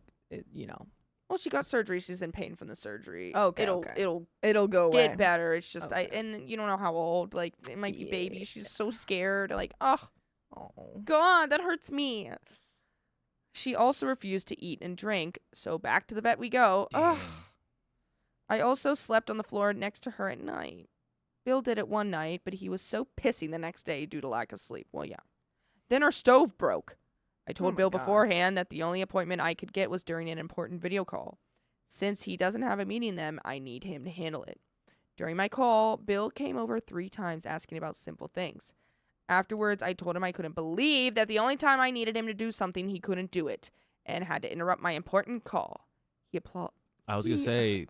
Well, she got surgery. She's in pain from the surgery. Okay, It'll okay. it'll it'll go away. get better. It's just Okay. and you don't know how old. Like it might be baby. Yeah. She's so scared. Like oh Oh. God, that hurts me. She also refused to eat and drink. So back to the vet we go. Ugh. Damn. I also slept on the floor next to her at night. Bill did it one night, but he was so pissy the next day due to lack of sleep. Well, yeah. Then our stove broke. I told my Bill God. beforehand that the only appointment I could get was during an important video call. Since he doesn't have a meeting them, I need him to handle it. During my call, Bill came over 3 times asking about simple things. Afterwards, I told him I couldn't believe that the only time I needed him to do something, he couldn't do it, and had to interrupt my important call. He applauded. I was gonna say,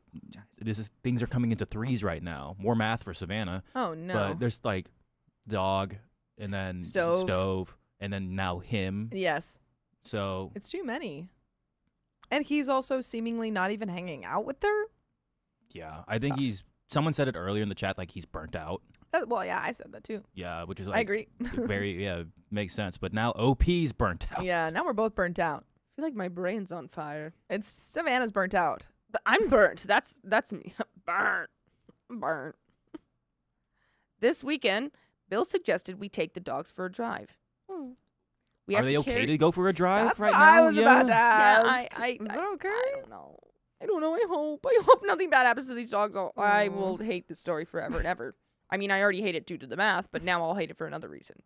things are coming into threes right now. More math for Savannah. Oh no. But there's like dog, and then stove, and then now him. Yes. So It's too many. And he's also seemingly not even hanging out with her. yeah, I think someone said it earlier in the chat, like he's burnt out. Well, yeah, I said that too. Yeah, which is like I agree. makes sense. But now OP's burnt out. Yeah, now we're both burnt out. I feel like my brain's on fire. It's Savannah's burnt out. But I'm burnt. That's me. Burnt. This weekend, Bill suggested we take the dogs for a drive. We Are have they to okay carry- to go for a drive That's right what now? I was about to ask. I Is that okay? I don't know. I don't know. I hope nothing bad happens to these dogs. I will hate this story forever and ever. I mean, I already hate it due to the math, but now I'll hate it for another reason.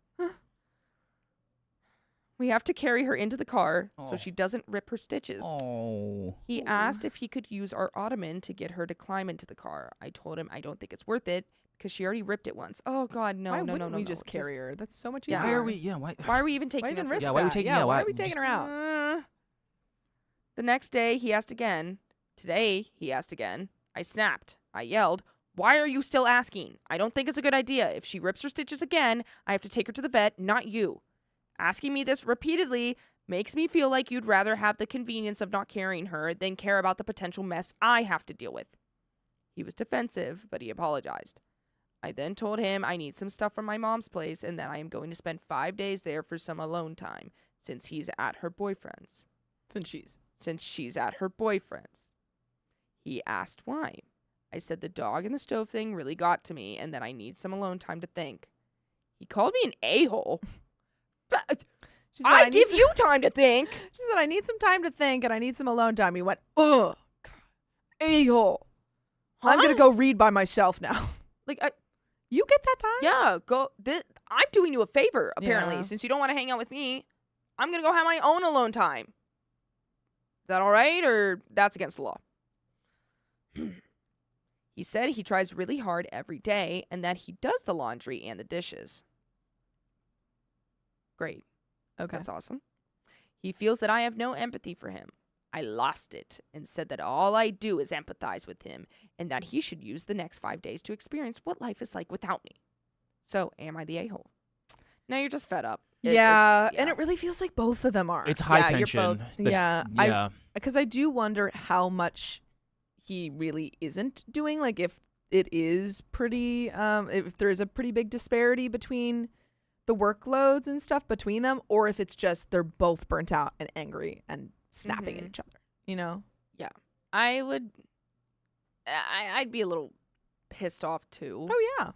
We have to carry her into the car so she doesn't rip her stitches. Oh. He asked if he could use our ottoman to get her to climb into the car. I told him I don't think it's worth it because she already ripped it once. Oh God, no, Why no, wouldn't no, we no. just carry her? That's so much easier. Yeah. Why are we? Yeah. Why? Why are we even taking Why even her? risk Yeah, why are we that? taking- Yeah, yeah, why why- are we taking her out? The next day, he asked again. Today, he asked again. I snapped. I yelled, "Why are you still asking? I don't think it's a good idea. If she rips her stitches again, I have to take her to the vet, not you. Asking me this repeatedly makes me feel like you'd rather have the convenience of not carrying her than care about the potential mess I have to deal with." He was defensive, but he apologized. I then told him I need some stuff from my mom's place and that I am going to spend 5 days there for some alone time since he's at her boyfriend's. Since she's at her boyfriend's. He asked why. I said the dog and the stove thing really got to me and that I need some alone time to think. He called me an a-hole. She said, I need give some- you time to think. She said, I need some time to think and I need some alone time. He went, ugh, a-hole. I'm going to go read by myself now. Like, You get that time? yeah, go. I'm doing you a favor, apparently. Yeah. Since you don't want to hang out with me, I'm going to go have my own alone time. Is that all right, or that's against the law? He said he tries really hard every day and that he does the laundry and the dishes. Great. Okay. That's awesome. He feels that I have no empathy for him. I lost it and said that all I do is empathize with him and that he should use the next 5 days to experience what life is like without me. So, am I the a-hole? No, you're just fed up. Yeah, and it really feels like both of them are. It's high Yeah, you're tension. both- Yeah, Yeah. Because I do wonder how much he really isn't doing. Like if it is pretty, if there is a pretty big disparity between the workloads and stuff between them, or if it's just they're both burnt out and angry and snapping at Mhm. each other. You know? I would. I'd be a little pissed off too. Oh yeah.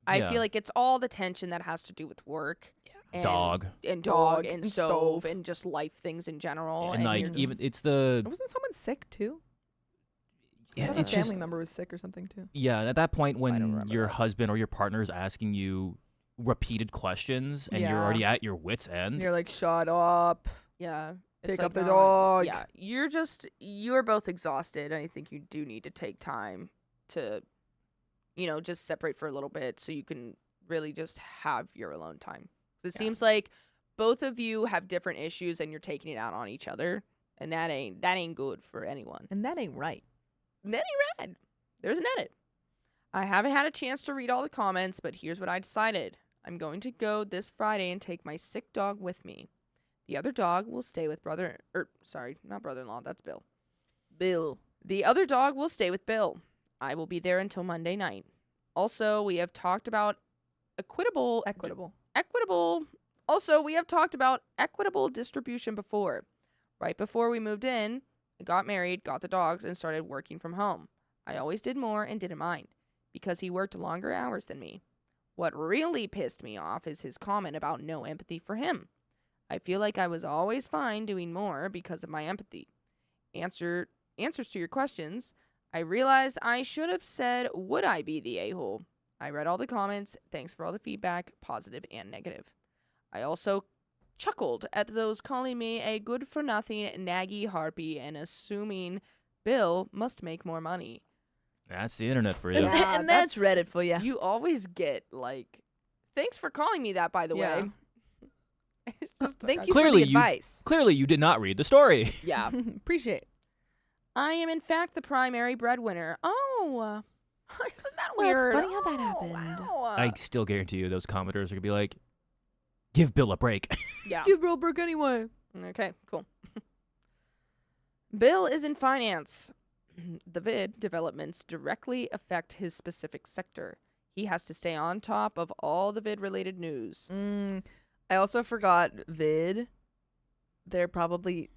I Yeah. feel like it's all the tension that has to do with work. And Dog. and Dog dog and and stove stove. and just life things in general. And like you're even it's the Wasn't someone sick too? I yeah thought it's a family just member was sick or something too. yeah. And at that point don't when remember your that. husband or your partner is asking you repeated questions and you're Yeah. already at your wits' And end. you're like, shut up. yeah. Pick It's up the not- dog. Yeah, you're both exhausted, and I think you do need to take time to, just separate for a little bit so you can really just have your alone time. 'Cause it Yeah. seems like both of you have different issues, and you're taking it out on each other, and that ain't good for anyone. And that ain't right. And that ain't rad. There's an edit. I haven't had a chance to read all the comments, but here's what I decided. I'm going to go this Friday and take my sick dog with me. The other dog will stay with not brother-in-law, that's Bill. Bill. The other dog will stay with Bill. I will be there until Monday night. Also, we have talked about equitable. Also, we have talked about equitable distribution before. Right before we moved in, I got married, got the dogs, and started working from home. I always did more and didn't mind because he worked longer hours than me. What really pissed me off is his comment about no empathy for him. I feel like I was always fine doing more because of my empathy. Answers to your questions. I realized I should have said, would I be the a-hole? I read all the comments. Thanks for all the feedback, positive and negative. I also chuckled at those calling me a good-for-nothing naggy harpy and assuming Bill must make more money. That's the internet for you. Yeah, and that's that's- Reddit for you. You always get like, thanks for calling me that, by the Yeah. way. It's just Thank like, you Clearly for the you- advice. Clearly, you did not read the story. Yeah. Appreciate it. I am, in fact, the primary breadwinner. Oh. Isn't that Well, it's weird? funny how that Oh, happened. wow. I still guarantee you those commenters are going to be like, give Bill a break. Yeah. Give real Brooke anyway. Okay, cool. Bill is in finance. The vid developments directly affect his specific sector. He has to stay on top of all the vid-related news. I also forgot vid. They're probably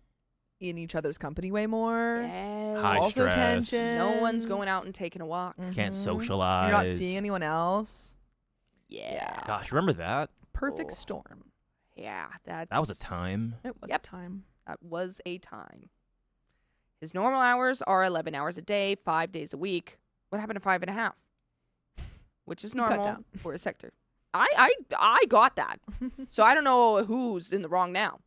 in each other's company way more. High Also stress. tension. No one's going out and taking a walk. Can't Mhm. socialize. You're not seeing anyone else. Yeah. Gosh, remember that? Perfect Oh. storm. Yeah, that's... That was a time. It was Yep. a time. That was a time. His normal hours are 11 hours a day, 5 days a week. What happened to 5.5? Which is Cut normal down. for a sector. I got that. So I don't know who's in the wrong now.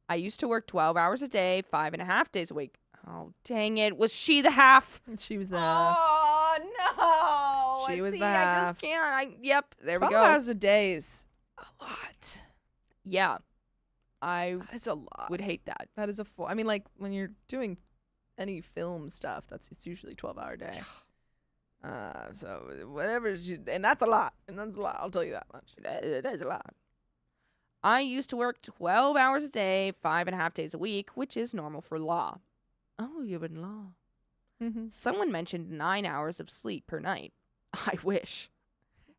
I used to work 12 hours a day, 5.5 days a week. Oh, dang it. Was she the half? She was the Oh, no. She was See, the I half. just can't. Yep, there we 12 go. hours a day is a lot. Yeah. I That is a lot. would hate that. That is a full. I mean, like when you're doing any film stuff, it's usually 12-hour day. So whatever, and that's a lot. And that's a lot. I'll tell you that much. It is a lot. I used to work 12 hours a day, 5.5 days a week, which is normal for law. Oh, you're in law. Mm-hmm. Someone mentioned 9 hours of sleep per night. I wish.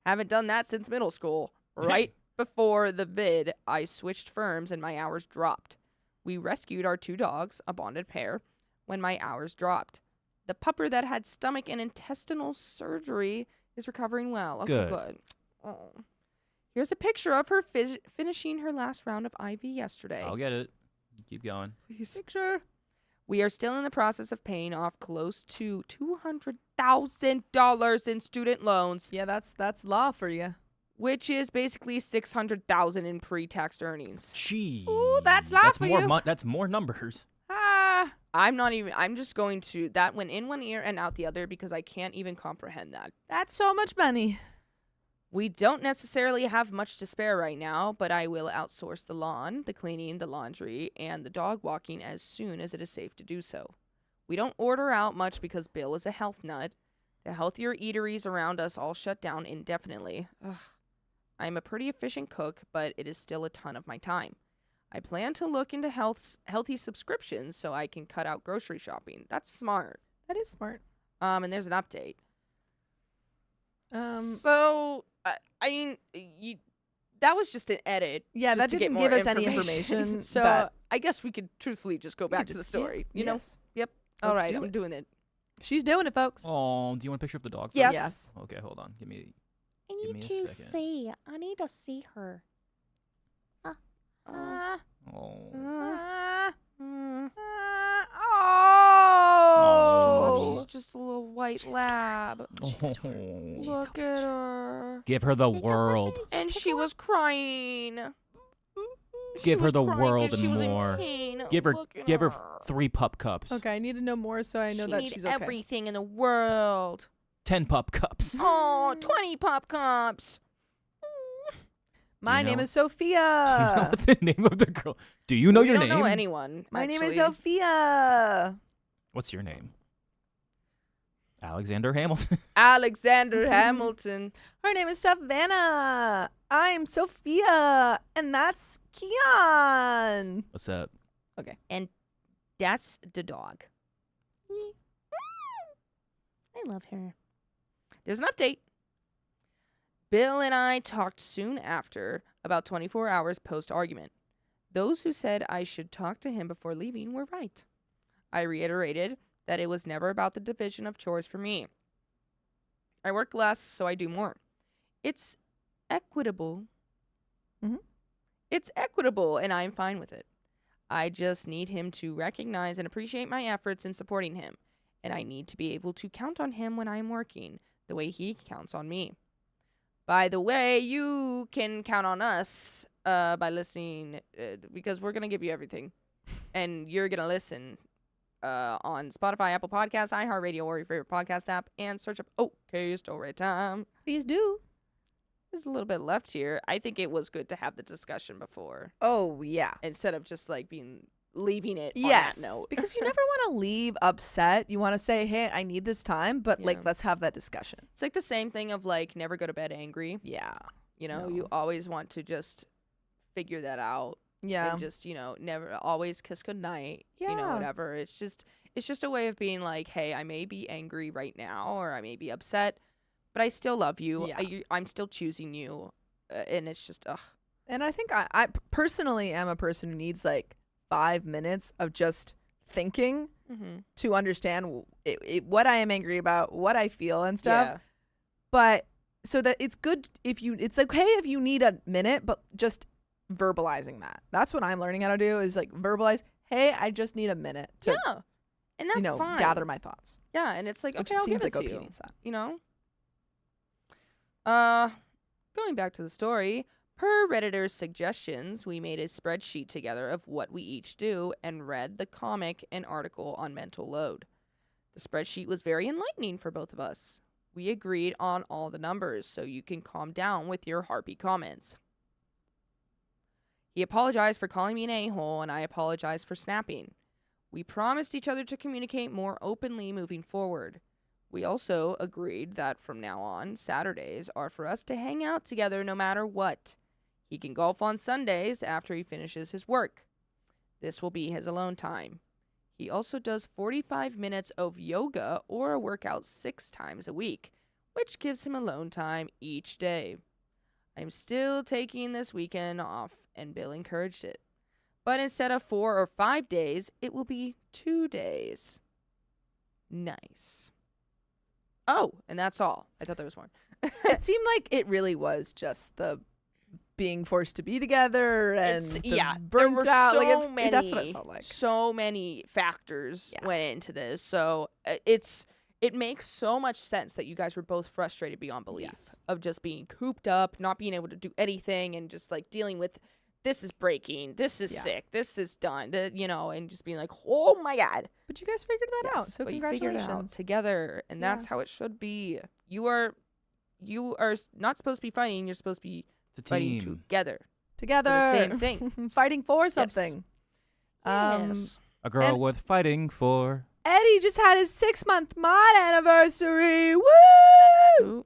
Haven't done that since middle school. Right before the vid, I switched firms and my hours dropped. We rescued our 2 dogs, a bonded pair, when my hours dropped. The pupper that had stomach and intestinal surgery is recovering well. Okay, good. Oh. Here's a picture of her finishing her last round of IV yesterday. I'll get it. Keep going. Please. Picture. We are still in the process of paying off close to $200,000 in student loans, Yeah, that's law for you. which is basically $600,000 in pre-tax earnings. Gee. Ooh, that's lot for more you. That's more numbers. Ah. I'm just going to, that went in one ear and out the other because I can't even comprehend that. That's so much money. We don't necessarily have much to spare right now, but I will outsource the lawn, the cleaning, the laundry, and the dog walking as soon as it is safe to do so. We don't order out much because Bill is a health nut. The healthier eateries around us all shut down indefinitely. Ugh. I'm a pretty efficient cook, but it is still a ton of my time. I plan to look into healthy subscriptions so I can cut out grocery shopping. That's smart. That is smart. And there's an update. Um, So, I mean, that was just an edit. Yeah, just that to get didn't more give us any information, so but- I guess we could truthfully just go back to the story. You know? Yes. Yep. All Let's right, do I'm it. doing it. She's doing it, folks. Oh, do you want a picture of the dog? Yes. Yes. Okay, hold on. Give me. I Give need me a to second. see. I need to see her. Oh. Oh. Mm. Oh. She's just a little white lab. Look at her. Give her the world. And she was crying. She Give her was the crying world and she was in more. pain. Give her Look at 3 pup cups. Okay, I need to know more so I know she that need she's okay. everything in the world. 10 pup cups. Oh, 20 pop cups. My Do you name know- is Do you know Sophia. what the name of the girl? Do you know We your don't name? know anyone. My name is actually. Sophia. What's your name? Alexander Hamilton. Alexander Hamilton. Her name is Savannah. I'm Sophia, and that's Keon. What's up? And that's the dog. I love her. There's an update. Bill and I talked soon after, about 24 hours post-argument. Those who said I should talk to him before leaving were right. I reiterated that it was never about the division of chores for me. I work less, so I do more. It's equitable. Mhm. It's equitable, and I'm fine with it. I just need him to recognize and appreciate my efforts in supporting him, and I need to be able to count on him when I'm working, the way he counts on me. By the way, you can count on us by listening, because we're going to give you everything, and you're going to listen on Spotify, Apple Podcasts, iHeartRadio, or your favorite podcast app, and search up OK Storytime. Please do. There's a little bit left here. I think it was good to have the discussion before Oh, yeah. instead of just like leaving it Yes, on that note. because you never want to leave upset. You want to say, hey, I need this time, but like, Yeah. let's have that discussion. It's like the same thing of like never go to bed angry. Yeah. You know, No. you always want to just figure that out Yeah. and just, never always kiss goodnight. Yeah. Whatever. It's just a way of being like, hey, I may be angry right now or I may be upset, but I still love you. Yeah. I'm still choosing you. And it's just, ugh. And I think I personally am a person who needs like 5 minutes of just thinking Mm-hmm. to understand what I am angry about, what I feel and stuff. Yeah. But so that it's good it's okay if you need a minute, but just verbalizing that. That's what I'm learning how to do is like verbalize, hey, I just need a minute to, Yeah. And that's fine. gather my thoughts. Yeah. And it's like, Which okay, it I'll seems give like it to OP you. needs that. Going back to the story, per Redditor's suggestions, we made a spreadsheet together of what we each do and read the comic and article on mental load. The spreadsheet was very enlightening for both of us. We agreed on all the numbers, so you can calm down with your harpy comments. He apologized for calling me an a-hole, and I apologized for snapping. We promised each other to communicate more openly moving forward. We also agreed that from now on, Saturdays are for us to hang out together no matter what. He can golf on Sundays after he finishes his work. This will be his alone time. He also does 45 minutes of yoga or a workout 6 times a week, which gives him alone time each day. I'm still taking this weekend off, and Bill encouraged it. But instead of 4 or 5 days, it will be 2 days. Nice. Oh, and that's all. I thought there was more. It seemed like it really was just the being forced to be together and there burnt were out. so Like many. that's what it felt like. So many factors Yeah. went into this. So it makes so much sense that you guys were both frustrated beyond belief Yes. of just being cooped up, not being able to do anything, and just like dealing with this is breaking, this is Yeah. sick, this is done, and just being like, oh my god. But you guys figured that out. Yes, So but you figured it out congratulations. together, and that's how it should be. You are not supposed to be fighting. You're supposed to be It's a fighting team. together. Together. same thing. Fighting for something. Yes. A girl And- worth fighting for. Eddie just had his 6-month mod anniversary. Woo! Ooh.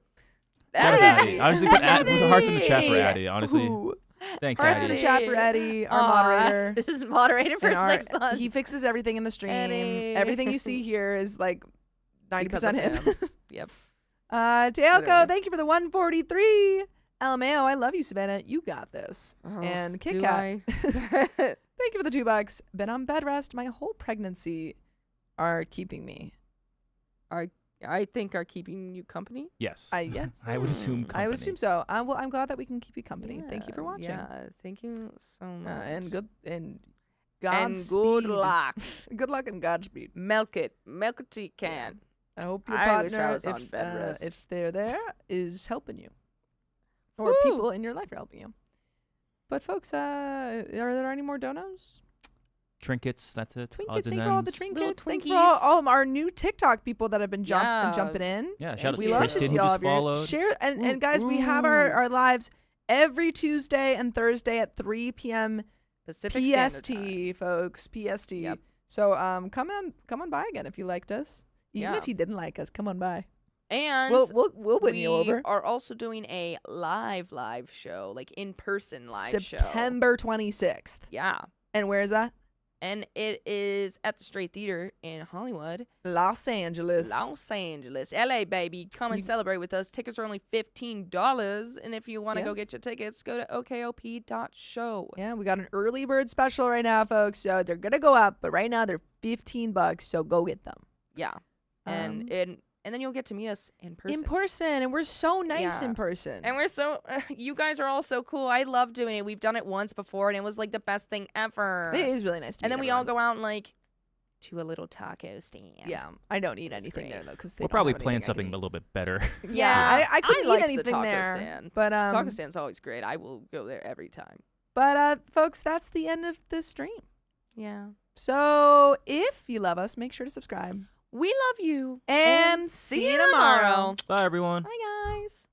Shout out to Addie. Honestly, put hearts in the chat for Addie. Addie. Honestly, Ooh. thanks, Hearts in Addie. the chat for Eddie, our Aw, moderator. This is moderated for And 6 months. He fixes everything in the stream. Eddie. Everything you see here is like 90% Because of him. him. Yep. Tealco, Literally. thank you for the 143. LMAO, I love you, Savannah. You got this. Oh, And Kit do Kat, I? thank you for the $2. Been on bed rest my whole pregnancy. Are keeping me. I think are keeping you company. Yes. Yes. I would assume. I would company. assume so. Well, I'm glad that we can keep you company. Thank you for Yeah, watching. Yeah, thank you so much. And good and and Godspeed. good luck. Good luck and Godspeed. Milk it till you can. I hope your I wish I partner, was on bed rest. if they're there, is helping you, or Woo. people in your life are helping you. But folks, are there any more donos? Trinkets. That's it. Trinkets. Odds and Thank you for all the ends. trinkets. Thank you Twinkies. for all of our new TikTok people that have been Yeah. jumping in. Yeah. Shout out We to love to Tristan see who all just of your followed. share and Ooh, guys, we have ooh. our lives every Tuesday and Thursday at 3 p.m. Pacific PST, Standard Time. folks. PST. Yep. So come on by again if you liked us. Even Yeah. if you didn't like us, come on by. And We'll win we you over. are also doing a live show, like in-person live show. September 26th. Yeah. And where is that? And it is at the Straight Theater in Hollywood, Los Angeles. Los Angeles, LA, baby. Come and You- celebrate with us. Tickets are only $15. And if you want to go Yes. get your tickets, go to okop.show. Yeah, we got an early bird special right now, folks. So they're gonna go up, but right now they're $15. So go get them. Yeah. And then you'll get to meet us in person. In person, and we're so nice Yeah. in person. And we're so, you guys are all so cool. I love doing it. We've done it once before, and it was like the best thing ever. It is really nice to And meet then we all everyone. go out and like to a little taco stand. Yeah, I don't eat That's anything great. there though, because We'll probably plan something a little bit better. Yeah, I couldn't eat liked anything the taco there. stand. But Taco stand's always great. I will go there every time. but folks, that's the end of the stream. Yeah. So if you love us, make sure to subscribe. We love you. And see you tomorrow. Bye, everyone. Bye, guys.